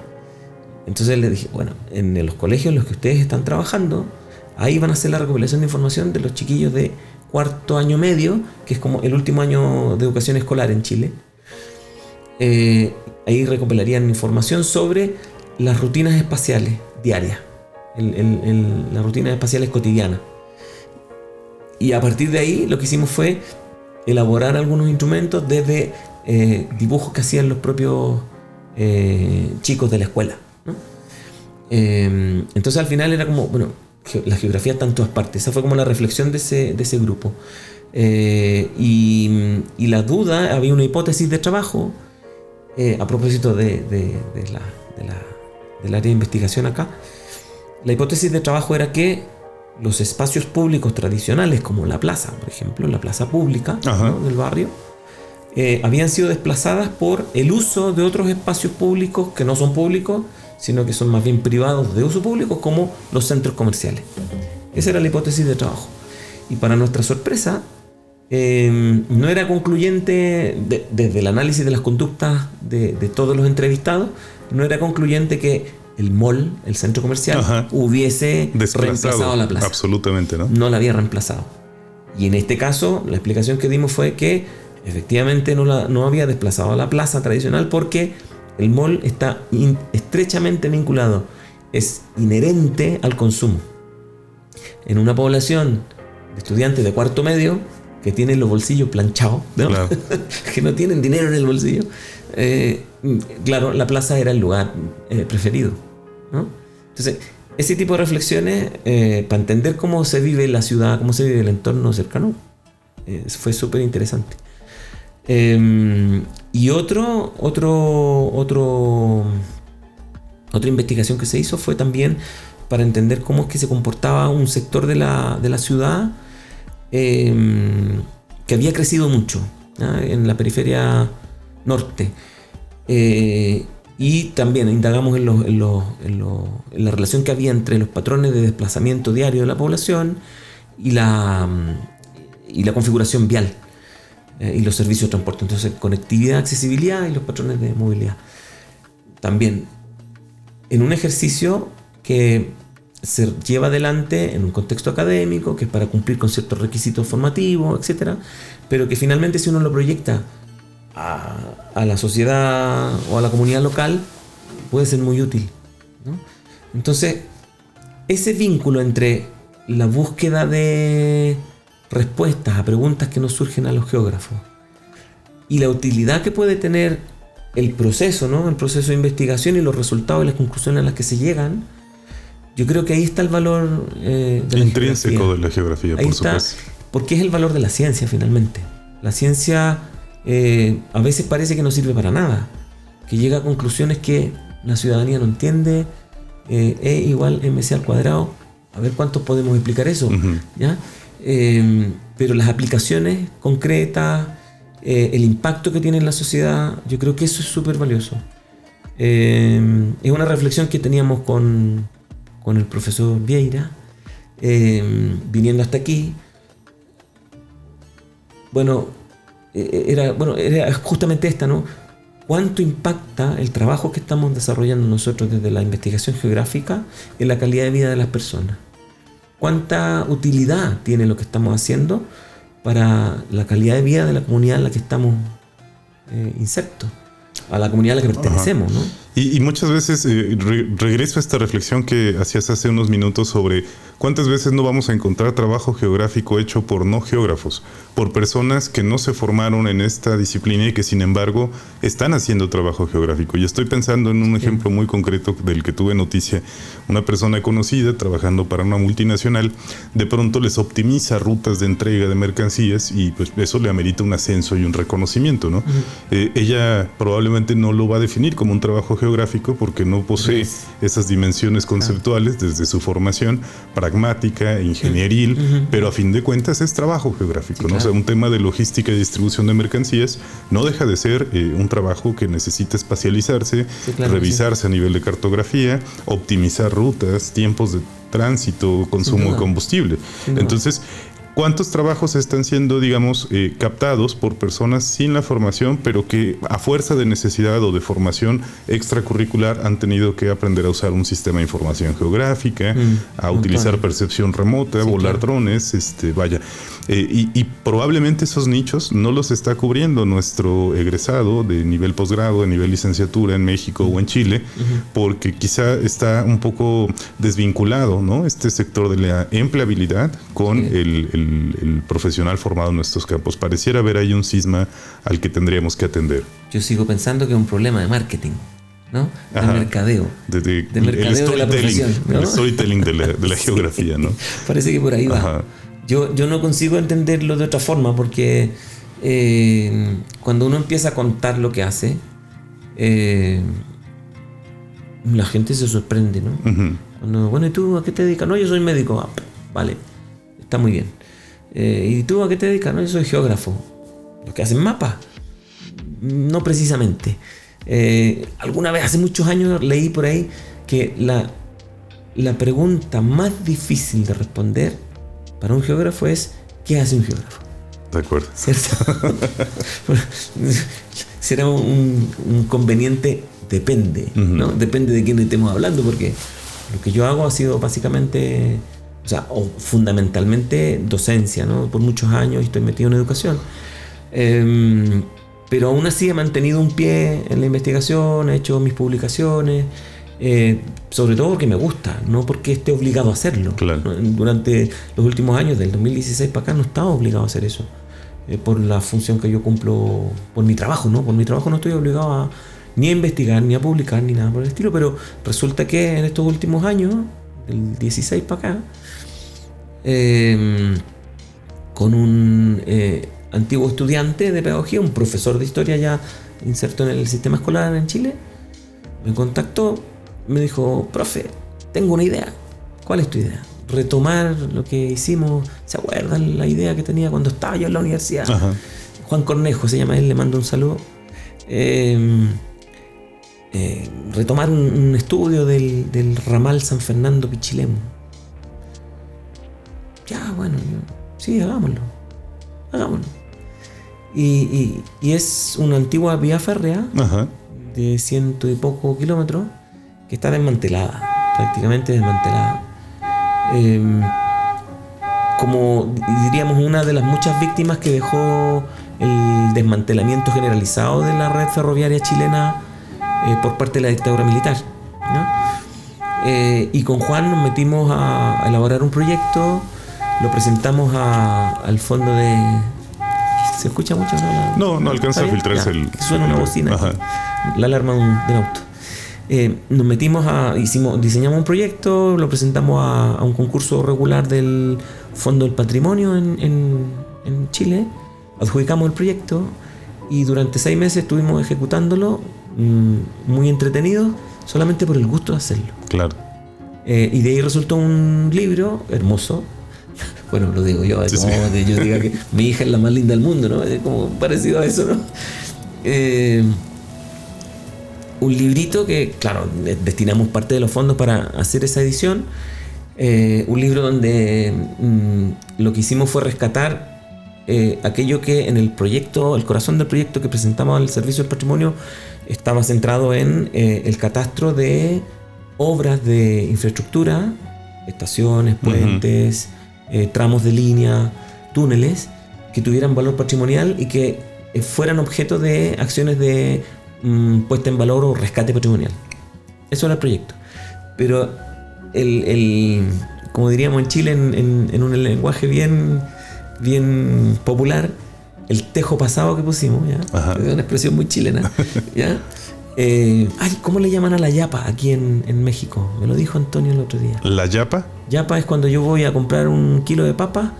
Entonces les dije, bueno, en los colegios en los que ustedes están trabajando, ahí van a hacer la recopilación de información de los chiquillos de cuarto año medio, que es como el último año de educación escolar en Chile. Ahí recopilarían información sobre las rutinas espaciales diarias, las rutinas espaciales cotidianas. Y a partir de ahí lo que hicimos fue elaborar algunos instrumentos desde dibujos que hacían los propios chicos de la escuela, ¿no? Entonces al final era como, bueno, la geografía está en todas partes. Esa fue como la reflexión de ese grupo. Y la duda, había una hipótesis de trabajo a propósito del área de investigación acá. La hipótesis de trabajo era que los espacios públicos tradicionales, como la plaza, por ejemplo, la plaza pública, ¿no?, del barrio, habían sido desplazadas por el uso de otros espacios públicos que no son públicos, sino que son más bien privados de uso público, como los centros comerciales. Esa era la hipótesis de trabajo. Y para nuestra sorpresa, no era concluyente, desde el análisis de las conductas de todos los entrevistados, no era concluyente que el mall, el centro comercial, hubiese reemplazado a la plaza. Absolutamente, ¿no? No la había reemplazado. Y en este caso, la explicación que dimos fue que efectivamente no había desplazado a la plaza tradicional, porque el mall está estrechamente vinculado, es inherente al consumo. En una población de estudiantes de cuarto medio que tienen los bolsillos planchados, ¿no? Claro. Que no tienen dinero en el bolsillo, claro, la plaza era el lugar preferido, ¿no? Entonces, ese tipo de reflexiones, para entender cómo se vive la ciudad, cómo se vive el entorno cercano, fue súper interesante. Y otra investigación que se hizo fue también para entender cómo es que se comportaba un sector de la ciudad que había crecido mucho, ¿no?, en la periferia norte. Y también indagamos en la relación que había entre los patrones de desplazamiento diario de la población y la configuración vial y los servicios de transporte. Entonces, conectividad, accesibilidad y los patrones de movilidad. También en un ejercicio que se lleva adelante en un contexto académico, que es para cumplir con ciertos requisitos formativos, etc., pero que finalmente, si uno lo proyecta a la sociedad o a la comunidad local, puede ser muy útil, ¿no? Entonces, ese vínculo entre la búsqueda de respuestas a preguntas que nos surgen a los geógrafos y la utilidad que puede tener el proceso, ¿no?, el proceso de investigación y los resultados y las conclusiones a las que se llegan, yo creo que ahí está el valor intrínseco de la geografía, ahí por está, supuesto. Porque es el valor de la ciencia finalmente. La ciencia a veces parece que no sirve para nada, que llega a conclusiones que la ciudadanía no entiende. E igual mc al cuadrado, a ver cuántos podemos explicar eso, ¿ya? Pero las aplicaciones concretas, el impacto que tiene en la sociedad, yo creo que eso es súper valioso. Es una reflexión que teníamos con el profesor Vieira, viniendo hasta aquí. era justamente esta, ¿no? ¿Cuánto impacta el trabajo que estamos desarrollando nosotros desde la investigación geográfica en la calidad de vida de las personas? ¿Cuánta utilidad tiene lo que estamos haciendo para la calidad de vida de la comunidad en la que estamos insertos? A la comunidad a la que pertenecemos, ¿no? Y muchas veces regreso a esta reflexión que hacías hace unos minutos sobre cuántas veces no vamos a encontrar trabajo geográfico hecho por no geógrafos, por personas que no se formaron en esta disciplina y que sin embargo están haciendo trabajo geográfico. Y estoy pensando en un ejemplo muy concreto del que tuve noticia. Una persona conocida trabajando para una multinacional de pronto les optimiza rutas de entrega de mercancías y pues eso le amerita un ascenso y un reconocimiento, ¿no? Ella probablemente no lo va a definir como un trabajo geográfico porque no posee esas dimensiones conceptuales desde su formación pragmática, ingenieril, pero a fin de cuentas es trabajo geográfico, ¿no? O sea, un tema de logística y distribución de mercancías no deja de ser un trabajo que necesita espacializarse, revisarse a nivel de cartografía, optimizar rutas, tiempos de tránsito, consumo de combustible. Entonces, ¿cuántos trabajos están siendo, digamos, captados por personas sin la formación, pero que a fuerza de necesidad o de formación extracurricular han tenido que aprender a usar un sistema de información geográfica, a utilizar percepción remota, volar drones, y probablemente esos nichos no los está cubriendo nuestro egresado de nivel posgrado, de nivel licenciatura en México o en Chile, porque quizá está un poco desvinculado, ¿no? Este sector de la empleabilidad con el profesional formado en estos campos. Pareciera haber ahí un cisma al que tendríamos que atender. Yo sigo pensando que es un problema de marketing, ¿no? De mercadeo. De mercadeo de la profesión, ¿no? El storytelling de la geografía, ¿no? Parece que por ahí va. Yo no consigo entenderlo de otra forma porque cuando uno empieza a contar lo que hace, la gente se sorprende, ¿no? Cuando, bueno, ¿y tú a qué te dedicas? No, yo soy médico. Vale, está muy bien. ¿Y tú a qué te dedicas? No, yo soy geógrafo. ¿Los que hacen mapas? No precisamente. Alguna vez, hace muchos años, leí por ahí que la pregunta más difícil de responder para un geógrafo es ¿qué hace un geógrafo? De acuerdo. ¿Cierto? Será un conveniente depende, ¿no? Depende de quién estemos hablando, porque lo que yo hago ha sido básicamente, o fundamentalmente docencia, ¿no? Por muchos años estoy metido en educación. Pero aún así he mantenido un pie en la investigación, he hecho mis publicaciones, sobre todo porque me gusta, no porque esté obligado a hacerlo. Claro. Durante los últimos años, del 2016 para acá, no estaba obligado a hacer eso, por la función que yo cumplo, por mi trabajo, ¿no? Por mi trabajo no estoy obligado ni a investigar, ni a publicar, ni nada por el estilo, pero resulta que en estos últimos años, del 16 para acá, con un antiguo estudiante de pedagogía, un profesor de historia ya inserto en el sistema escolar en Chile, me contactó, me dijo: profe, tengo una idea. ¿Cuál es tu idea? Retomar lo que hicimos. ¿Se acuerdan la idea que tenía cuando estaba yo en la universidad? Juan Cornejo se llama él, le mando un saludo. Retomar un estudio del ramal San Fernando Pichilemu. Ya, bueno, sí, hagámoslo. Y es una antigua vía férrea de 100 y poco kilómetros que está desmantelada, prácticamente desmantelada. Como diríamos, una de las muchas víctimas que dejó el desmantelamiento generalizado de la red ferroviaria chilena por parte de la dictadura militar, ¿no? Y con Juan nos metimos a elaborar un proyecto, lo presentamos al fondo de... ¿Se escucha mucho? No alcanza a filtrarse suena una bocina, la alarma de un auto. Nos metimos diseñamos un proyecto, lo presentamos a un concurso regular del Fondo del Patrimonio en Chile, adjudicamos el proyecto y durante 6 meses estuvimos ejecutándolo, muy entretenidos, solamente por el gusto de hacerlo. Claro. Y de ahí resultó un libro hermoso. Bueno, lo digo yo, yo diga que mi hija es la más linda del mundo, ¿no? Es como parecido a eso, ¿no? Un librito que, claro, destinamos parte de los fondos para hacer esa edición. Un libro donde lo que hicimos fue rescatar aquello que en el proyecto, el corazón del proyecto que presentamos al Servicio del Patrimonio estaba centrado en el catastro de obras de infraestructura, estaciones, puentes, tramos de línea, túneles, que tuvieran valor patrimonial y que fueran objeto de acciones de puesta en valor o rescate patrimonial. Eso era el proyecto. Pero como diríamos en Chile, en un lenguaje bien popular, el tejo pasado que pusimos, ¿ya? Es una expresión muy chilena, ¿ya? ¿Cómo le llaman a la yapa aquí en México? Me lo dijo Antonio el otro día. ¿La yapa? Yapa es cuando yo voy a comprar un kilo de papa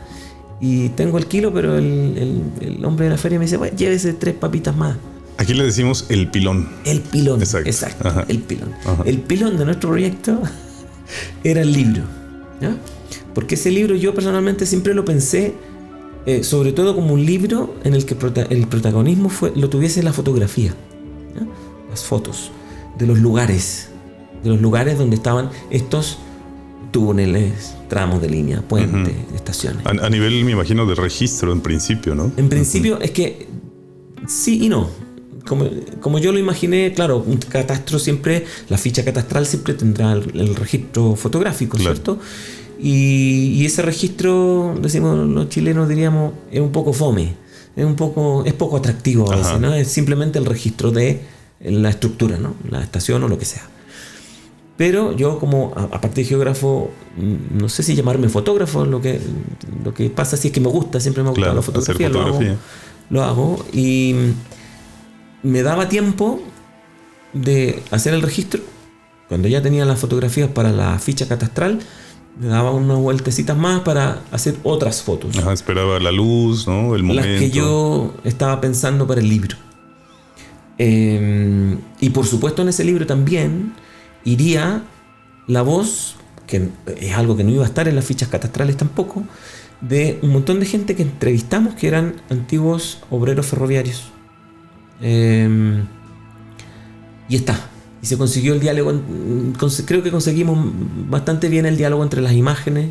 y tengo el kilo, pero el hombre de la feria me dice, bueno, llévese 3 papitas más. Aquí le decimos el pilón. El pilón, exacto. El pilón. El pilón de nuestro proyecto era el libro, ¿ya? Porque ese libro yo personalmente siempre lo pensé, sobre todo como un libro en el que el protagonismo lo tuviese la fotografía, ¿ya? Las fotos de los lugares donde estaban estos túneles, tramos de línea, puentes, estaciones. A nivel, me imagino, de registro en principio, ¿no? En principio es que sí y no. Como yo lo imaginé, claro, un catastro siempre, la ficha catastral siempre tendrá el registro fotográfico, claro, ¿cierto? Y ese registro, decimos los chilenos, diríamos, es un poco fome, es poco atractivo a veces, ¿no? Es simplemente el registro de la estructura, ¿no? La estación o lo que sea. Pero yo, como aparte de geógrafo, no sé si llamarme fotógrafo, lo que pasa si es que me gusta, siempre me ha gustado la fotografía, lo hago y me daba tiempo de hacer el registro. Cuando ya tenía las fotografías para la ficha catastral, me daba unas vueltecitas más para hacer otras fotos. Esperaba la luz, ¿no? El momento. Las que yo estaba pensando para el libro. Y por supuesto en ese libro también iría la voz, que es algo que no iba a estar en las fichas catastrales tampoco, de un montón de gente que entrevistamos que eran antiguos obreros ferroviarios. Y está. Y se consiguió el diálogo. Creo que conseguimos bastante bien el diálogo entre las imágenes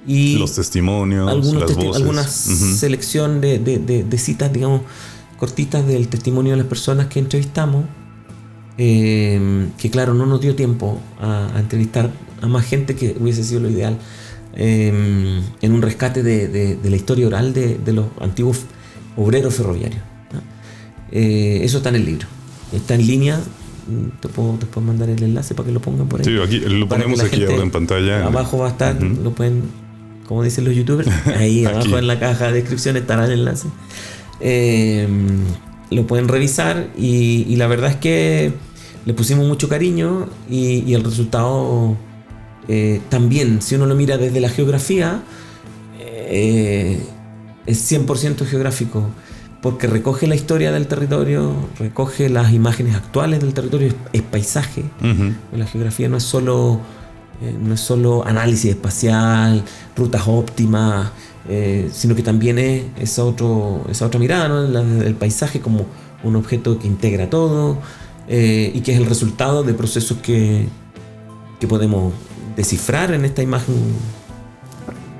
y los testimonios, las voces. Alguna selección de citas, digamos, cortitas del testimonio de las personas que entrevistamos. Que claro, no nos dio tiempo a entrevistar a más gente, que hubiese sido lo ideal, en un rescate de la historia oral de los antiguos obreros ferroviarios, ¿no? Eso está en el libro, está en línea. Te puedo mandar el enlace para que lo pongan por ahí. Sí, aquí lo ponemos aquí ahora en pantalla. Abajo va a estar, lo pueden, como dicen los youtubers, ahí abajo en la caja de descripción estará el enlace. Lo pueden revisar y la verdad es que le pusimos mucho cariño y el resultado también, si uno lo mira desde la geografía, es 100% geográfico, porque recoge la historia del territorio, recoge las imágenes actuales del territorio, es paisaje. La geografía no es solo análisis espacial, rutas óptimas, sino que también es esa otra mirada, ¿no? El paisaje como un objeto que integra todo, y que es el resultado de procesos que podemos descifrar en esta imagen,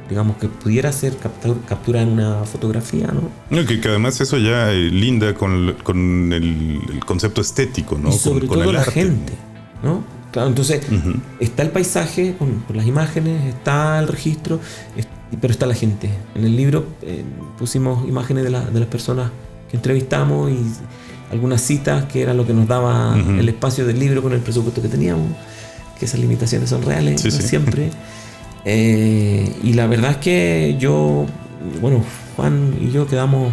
digamos, que pudiera ser captura en una fotografía, ¿no? Que además eso ya linda con el concepto estético, ¿no? Y sobre con todo el la arte, gente, ¿no? Claro, entonces está el paisaje con las imágenes, está el registro, pero está la gente. En el libro pusimos imágenes de las personas que entrevistamos y algunas citas, que era lo que nos daba el espacio del libro con el presupuesto que teníamos, que esas limitaciones son reales, no siempre. Y la verdad es que Juan y yo quedamos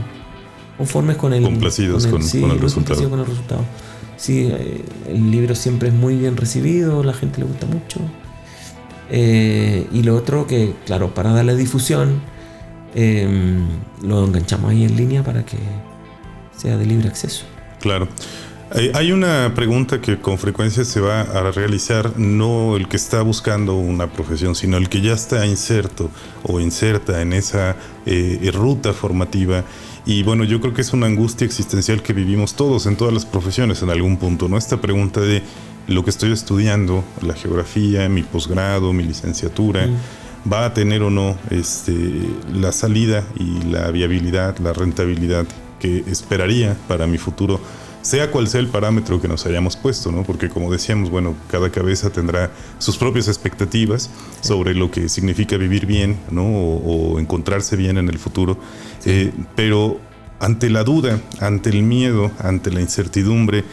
conformes con el complacidos con el resultado. Con el resultado. Sí, el libro siempre es muy bien recibido, la gente le gusta mucho. Y lo otro que, claro, para darle difusión, lo enganchamos ahí en línea para que sea de libre acceso. Claro. Hay una pregunta que con frecuencia se va a realizar, no el que está buscando una profesión, sino el que ya está inserto o inserta en esa ruta formativa. Y bueno, yo creo que es una angustia existencial que vivimos todos en todas las profesiones en algún punto, ¿no? Esta pregunta de lo que estoy estudiando, la geografía, mi posgrado, mi licenciatura, va a tener o no la salida y la viabilidad, la rentabilidad que esperaría para mi futuro, sea cual sea el parámetro que nos hayamos puesto, ¿no? Porque como decíamos, bueno, cada cabeza tendrá sus propias expectativas sobre lo que significa vivir bien, ¿no? O encontrarse bien en el futuro. Pero ante la duda, ante el miedo, ante la incertidumbre,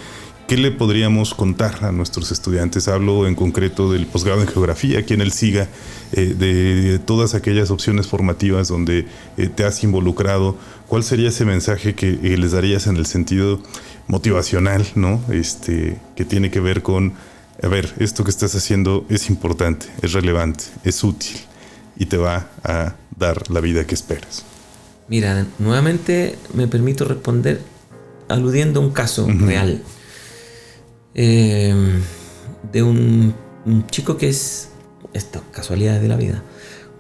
¿qué le podríamos contar a nuestros estudiantes? Hablo en concreto del posgrado en geografía, aquí en el SIGA, de todas aquellas opciones formativas donde te has involucrado. ¿Cuál sería ese mensaje que les darías en el sentido motivacional, ¿no? Que tiene que ver con, a ver, esto que estás haciendo es importante, es relevante, es útil y te va a dar la vida que esperas? Mira, nuevamente me permito responder aludiendo a un caso real. De un chico que es, esto, casualidades de la vida,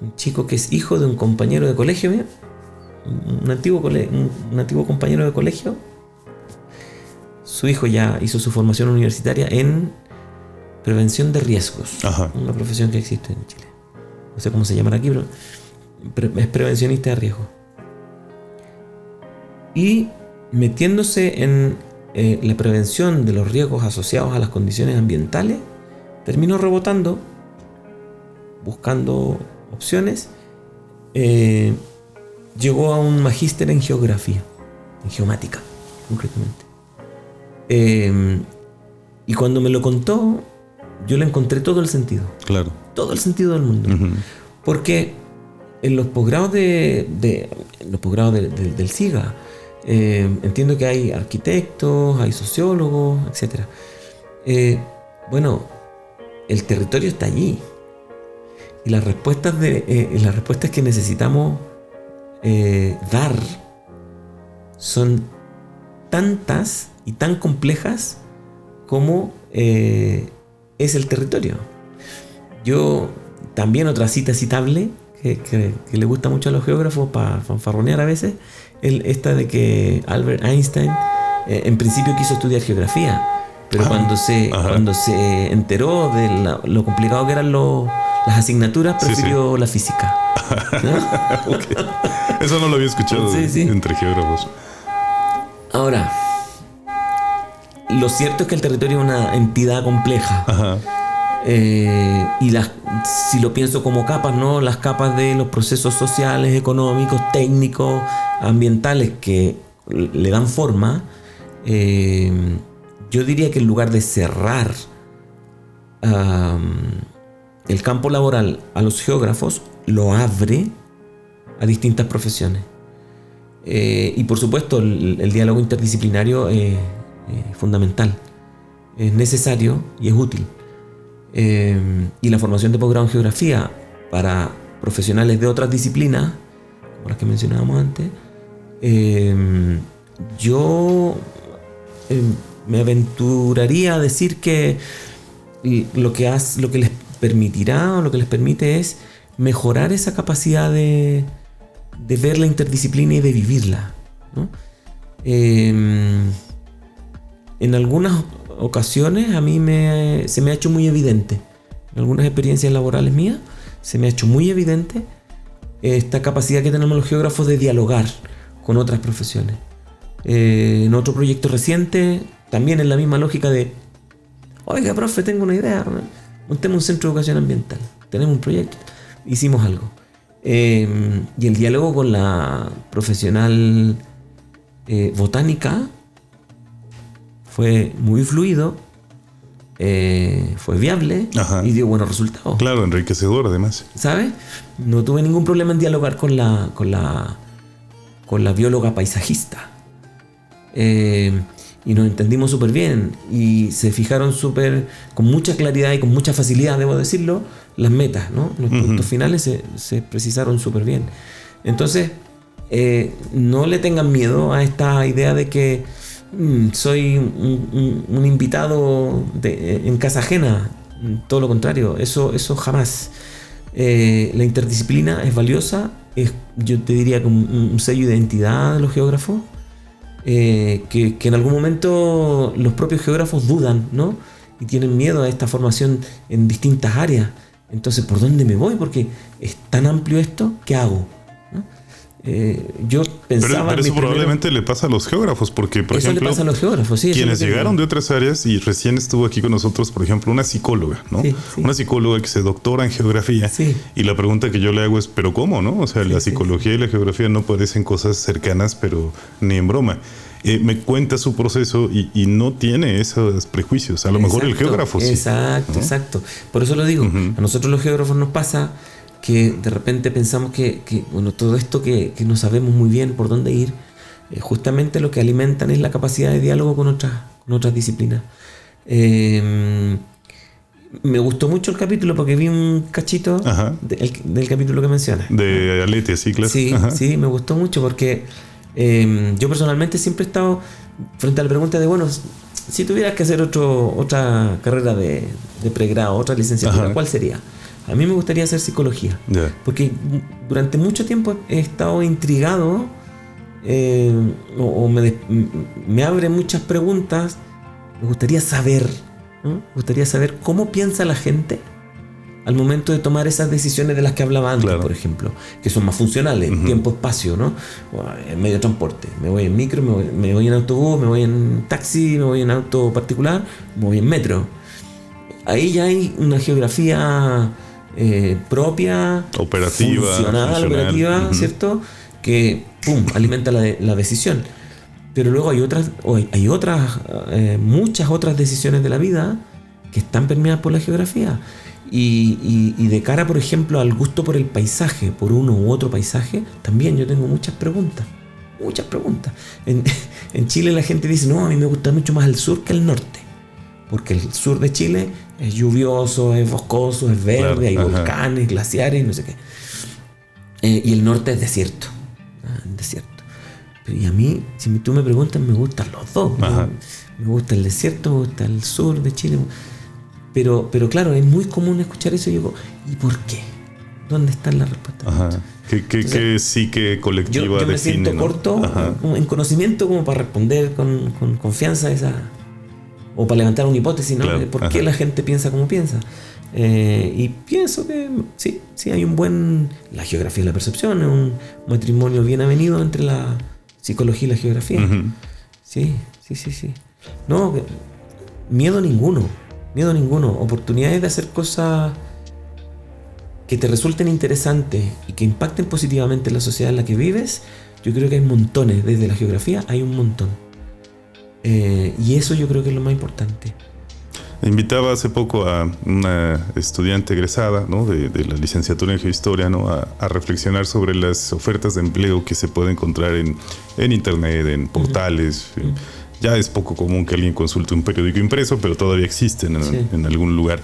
un chico que es hijo de un compañero de colegio mío, un antiguo compañero de colegio. Su hijo ya hizo su formación universitaria en prevención de riesgos. Ajá. Una profesión que existe en Chile. No sé cómo se llamará aquí, pero es prevencionista de riesgos. Y metiéndose en la prevención de los riesgos asociados a las condiciones ambientales, terminó rebotando, buscando opciones. Llegó a un magíster en geografía, en geomática, concretamente. Y cuando me lo contó, yo le encontré todo el sentido. Claro. Todo el sentido del mundo. Uh-huh. Porque en los posgrados del SIGA, entiendo que hay arquitectos, hay sociólogos, etc. Bueno, el territorio está allí. Y las respuestas que necesitamos dar son tantas y tan complejas como es el territorio. Yo también, otra cita citable que le gusta mucho a los geógrafos para fanfarronear a veces, esta de que Albert Einstein en principio quiso estudiar geografía, pero cuando se enteró de lo complicado que eran las asignaturas, prefirió la física, ¿no? Okay. Eso no lo había escuchado entre geógrafos. Ahora, lo cierto es que el territorio es una entidad compleja. Ajá. Y si lo pienso como capas, ¿no? Las capas de los procesos sociales, económicos, técnicos, ambientales que le dan forma, yo diría que en lugar de cerrar el campo laboral a los geógrafos, lo abre a distintas profesiones. Y por supuesto el diálogo interdisciplinario es fundamental, es necesario y es útil. Y la formación de posgrado en geografía para profesionales de otras disciplinas, como las que mencionábamos antes, yo me aventuraría a decir que lo que les permitirá o lo que les permite es mejorar esa capacidad de ver la interdisciplina y de vivirla, ¿no? En algunas ocasiones a mí se me ha hecho muy evidente, en algunas experiencias laborales mías, se me ha hecho muy evidente esta capacidad que tenemos los geógrafos de dialogar con otras profesiones. En otro proyecto reciente, también en la misma lógica de: oiga, profe, tengo una idea, montemos un centro de educación ambiental, tenemos un proyecto, hicimos algo. Y el diálogo con la profesional botánica fue muy fluido, fue viable. Ajá. Y dio buenos resultados. Claro, enriquecedor además. ¿Sabes? No tuve ningún problema en dialogar con la bióloga paisajista. Y nos entendimos súper bien y se fijaron con mucha claridad y con mucha facilidad, debo decirlo, las metas, ¿no? Los puntos finales se precisaron súper bien. Entonces, no le tengan miedo a esta idea de que soy un invitado en casa ajena. Todo lo contrario, eso jamás. La interdisciplina es valiosa, yo te diría como un sello de identidad de los geógrafos, que en algún momento los propios geógrafos dudan, ¿no? Y tienen miedo a esta formación en distintas áreas, Entonces, ¿por dónde me voy? Porque es tan amplio esto, ¿qué hago? ¿No? Yo pensaba... Pero eso probablemente le pasa a los geógrafos, porque, por eso ejemplo, le pasa a los geógrafos, sí, quienes llegaron de otras áreas, y recién estuvo aquí con nosotros, por ejemplo, una psicóloga, ¿no? Sí. Una psicóloga que se doctora en geografía. Sí. Y la pregunta que yo le hago es, ¿pero cómo, no? O sea, la psicología y la geografía no parecen cosas cercanas, pero ni en broma. Me cuenta su proceso y no tiene esos prejuicios. A lo mejor el geógrafo sí. Exacto. Por eso lo digo. A nosotros los geógrafos nos pasa que de repente pensamos que bueno, todo esto que no sabemos muy bien por dónde ir, justamente lo que alimentan es la capacidad de diálogo con otras disciplinas. Me gustó mucho el capítulo porque vi un cachito del capítulo que mencionas. De Aletia, sí, claro. Sí, me gustó mucho porque yo personalmente siempre he estado frente a la pregunta de, bueno, si tuvieras que hacer otra carrera de pregrado, otra licenciatura, ¿cuál sería? A mí me gustaría hacer psicología, porque durante mucho tiempo he estado intrigado me abre muchas preguntas. Me gustaría saber, ¿no? Me gustaría saber cómo piensa la gente al momento de tomar esas decisiones de las que hablaba antes, por ejemplo, que son más funcionales, tiempo, espacio, ¿no? Medio de transporte. Me voy en micro, me voy en autobús, me voy en taxi, me voy en auto particular, me voy en metro. Ahí ya hay una geografía propia, funcional, operativa, ¿cierto? Que alimenta la decisión. Pero luego hay muchas otras decisiones de la vida que están permeadas por la geografía. Y de cara, por ejemplo, al gusto por el paisaje, por uno u otro paisaje, también yo tengo muchas preguntas. En Chile la gente dice, no, a mí me gusta mucho más el sur que el norte, porque el sur de Chile es lluvioso, es boscoso, es verde, hay volcanes, glaciares, no sé qué. Y el norte es desierto. Y a mí, si tú me preguntas, me gustan los dos. Me gusta el desierto, me gusta el sur de Chile. Pero claro, es muy común escuchar eso y yo digo, ¿y por qué? ¿Dónde está la respuesta? ¿Qué psique colectiva yo me define, siento corto en conocimiento como para responder con confianza o para levantar una hipótesis, ¿no? De por qué la gente piensa como piensa. Y pienso que sí, hay la geografía y la percepción es un matrimonio bien avenido entre la psicología y la geografía. Sí. No, miedo ninguno. Oportunidades de hacer cosas que te resulten interesantes y que impacten positivamente en la sociedad en la que vives, yo creo que hay montones. Desde la geografía hay un montón. Y eso yo creo que es lo más importante. Invitaba hace poco a una estudiante egresada, ¿no? de la licenciatura en Geohistoria, ¿no? a reflexionar sobre las ofertas de empleo que se puede encontrar en internet, en portales. Ya es poco común que alguien consulte un periódico impreso, pero todavía existen en algún lugar.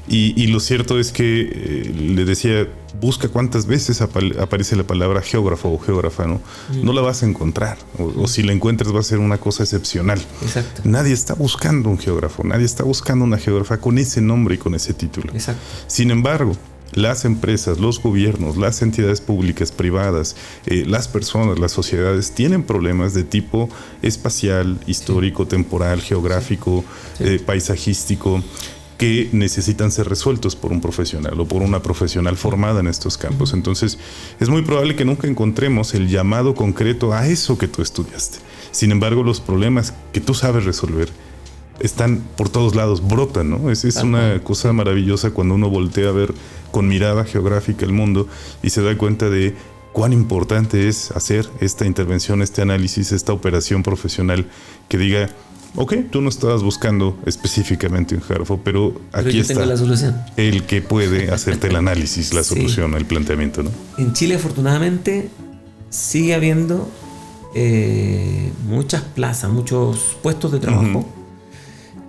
Y lo cierto es que le decía, busca cuántas veces aparece la palabra geógrafo o geógrafa, ¿no? No la vas a encontrar, o si la encuentras va a ser una cosa excepcional. Exacto. Nadie está buscando un geógrafo, nadie está buscando una geógrafa con ese nombre y con ese título. Exacto. Sin embargo, las empresas, los gobiernos, las entidades públicas, privadas, las personas, las sociedades tienen problemas de tipo espacial, histórico, temporal, geográfico, paisajístico, que necesitan ser resueltos por un profesional o por una profesional formada en estos campos. Entonces, es muy probable que nunca encontremos el llamado concreto a eso que tú estudiaste. Sin embargo, los problemas que tú sabes resolver están por todos lados, brotan, ¿no? Es una cosa maravillosa cuando uno voltea a ver con mirada geográfica el mundo y se da cuenta de cuán importante es hacer esta intervención, este análisis, esta operación profesional que diga, ok, tú no estabas buscando específicamente un geógrafo, pero aquí está la solución. El que puede hacerte el análisis, la solución, el planteamiento, ¿no? En Chile, afortunadamente, sigue habiendo muchas plazas, muchos puestos de trabajo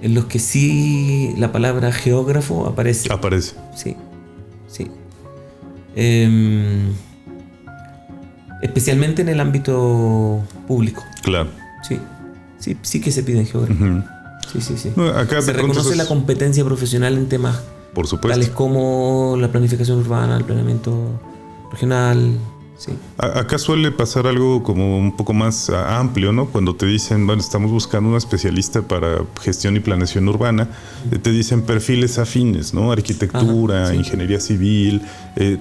en los que sí la palabra geógrafo aparece. Sí. Especialmente en el ámbito público. Claro. Sí que se piden geógrafos. Sí. No, acá se reconoce la competencia profesional en temas, por supuesto, tales como la planificación urbana, el planeamiento regional, sí. Acá suele pasar algo como un poco más amplio, ¿no? Cuando te dicen, bueno, estamos buscando un especialista para gestión y planeación urbana, te dicen perfiles afines, ¿no? Arquitectura, sí, ingeniería civil,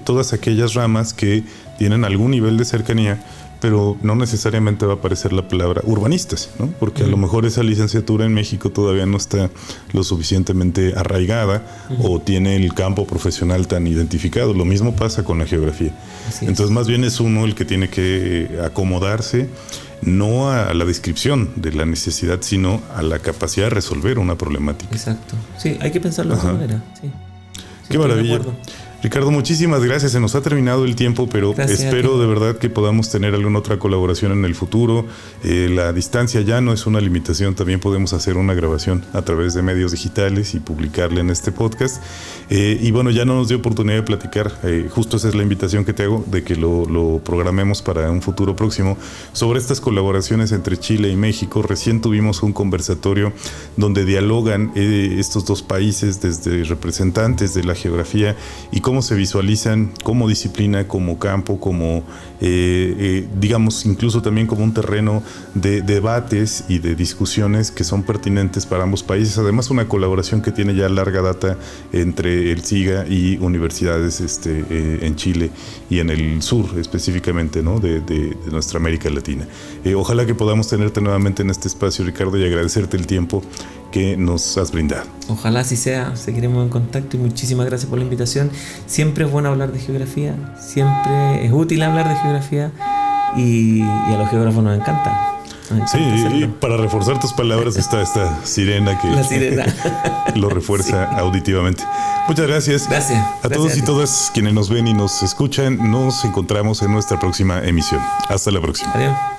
todas aquellas ramas que tienen algún nivel de cercanía, pero no necesariamente va a aparecer la palabra urbanistas, ¿no? Porque a lo mejor esa licenciatura en México todavía no está lo suficientemente arraigada o tiene el campo profesional tan identificado. Lo mismo pasa con la geografía. Entonces, más bien es uno el que tiene que acomodarse no a la descripción de la necesidad, sino a la capacidad de resolver una problemática. Exacto. Sí, hay que pensarlo de esa manera. Sí. Qué maravilla. Ricardo, muchísimas gracias. Se nos ha terminado el tiempo, pero espero de verdad que podamos tener alguna otra colaboración en el futuro. La distancia ya no es una limitación. También podemos hacer una grabación a través de medios digitales y publicarla en este podcast. Y bueno, ya no nos dio oportunidad de platicar. Justo esa es la invitación que te hago, de que lo programemos para un futuro próximo sobre estas colaboraciones entre Chile y México. Recién tuvimos un conversatorio donde dialogan estos dos países desde representantes de la geografía y cómo se visualizan como disciplina, como campo, como digamos incluso también como un terreno de debates y de discusiones que son pertinentes para ambos países. Además, una colaboración que tiene ya larga data entre el SIGA y universidades en Chile y en el sur específicamente, ¿no? de nuestra América Latina. Ojalá que podamos tenerte nuevamente en este espacio, Ricardo, y agradecerte el tiempo que nos has brindado. Ojalá así sea, seguiremos en contacto y muchísimas gracias por la invitación. Siempre es bueno hablar de geografía, siempre es útil hablar de geografía y a los geógrafos nos encanta. Sí, y para reforzar tus palabras está esta sirena que la sirena lo refuerza auditivamente. Muchas gracias. Gracias. A todos y todas quienes nos ven y nos escuchan, nos encontramos en nuestra próxima emisión. Hasta la próxima. Adiós.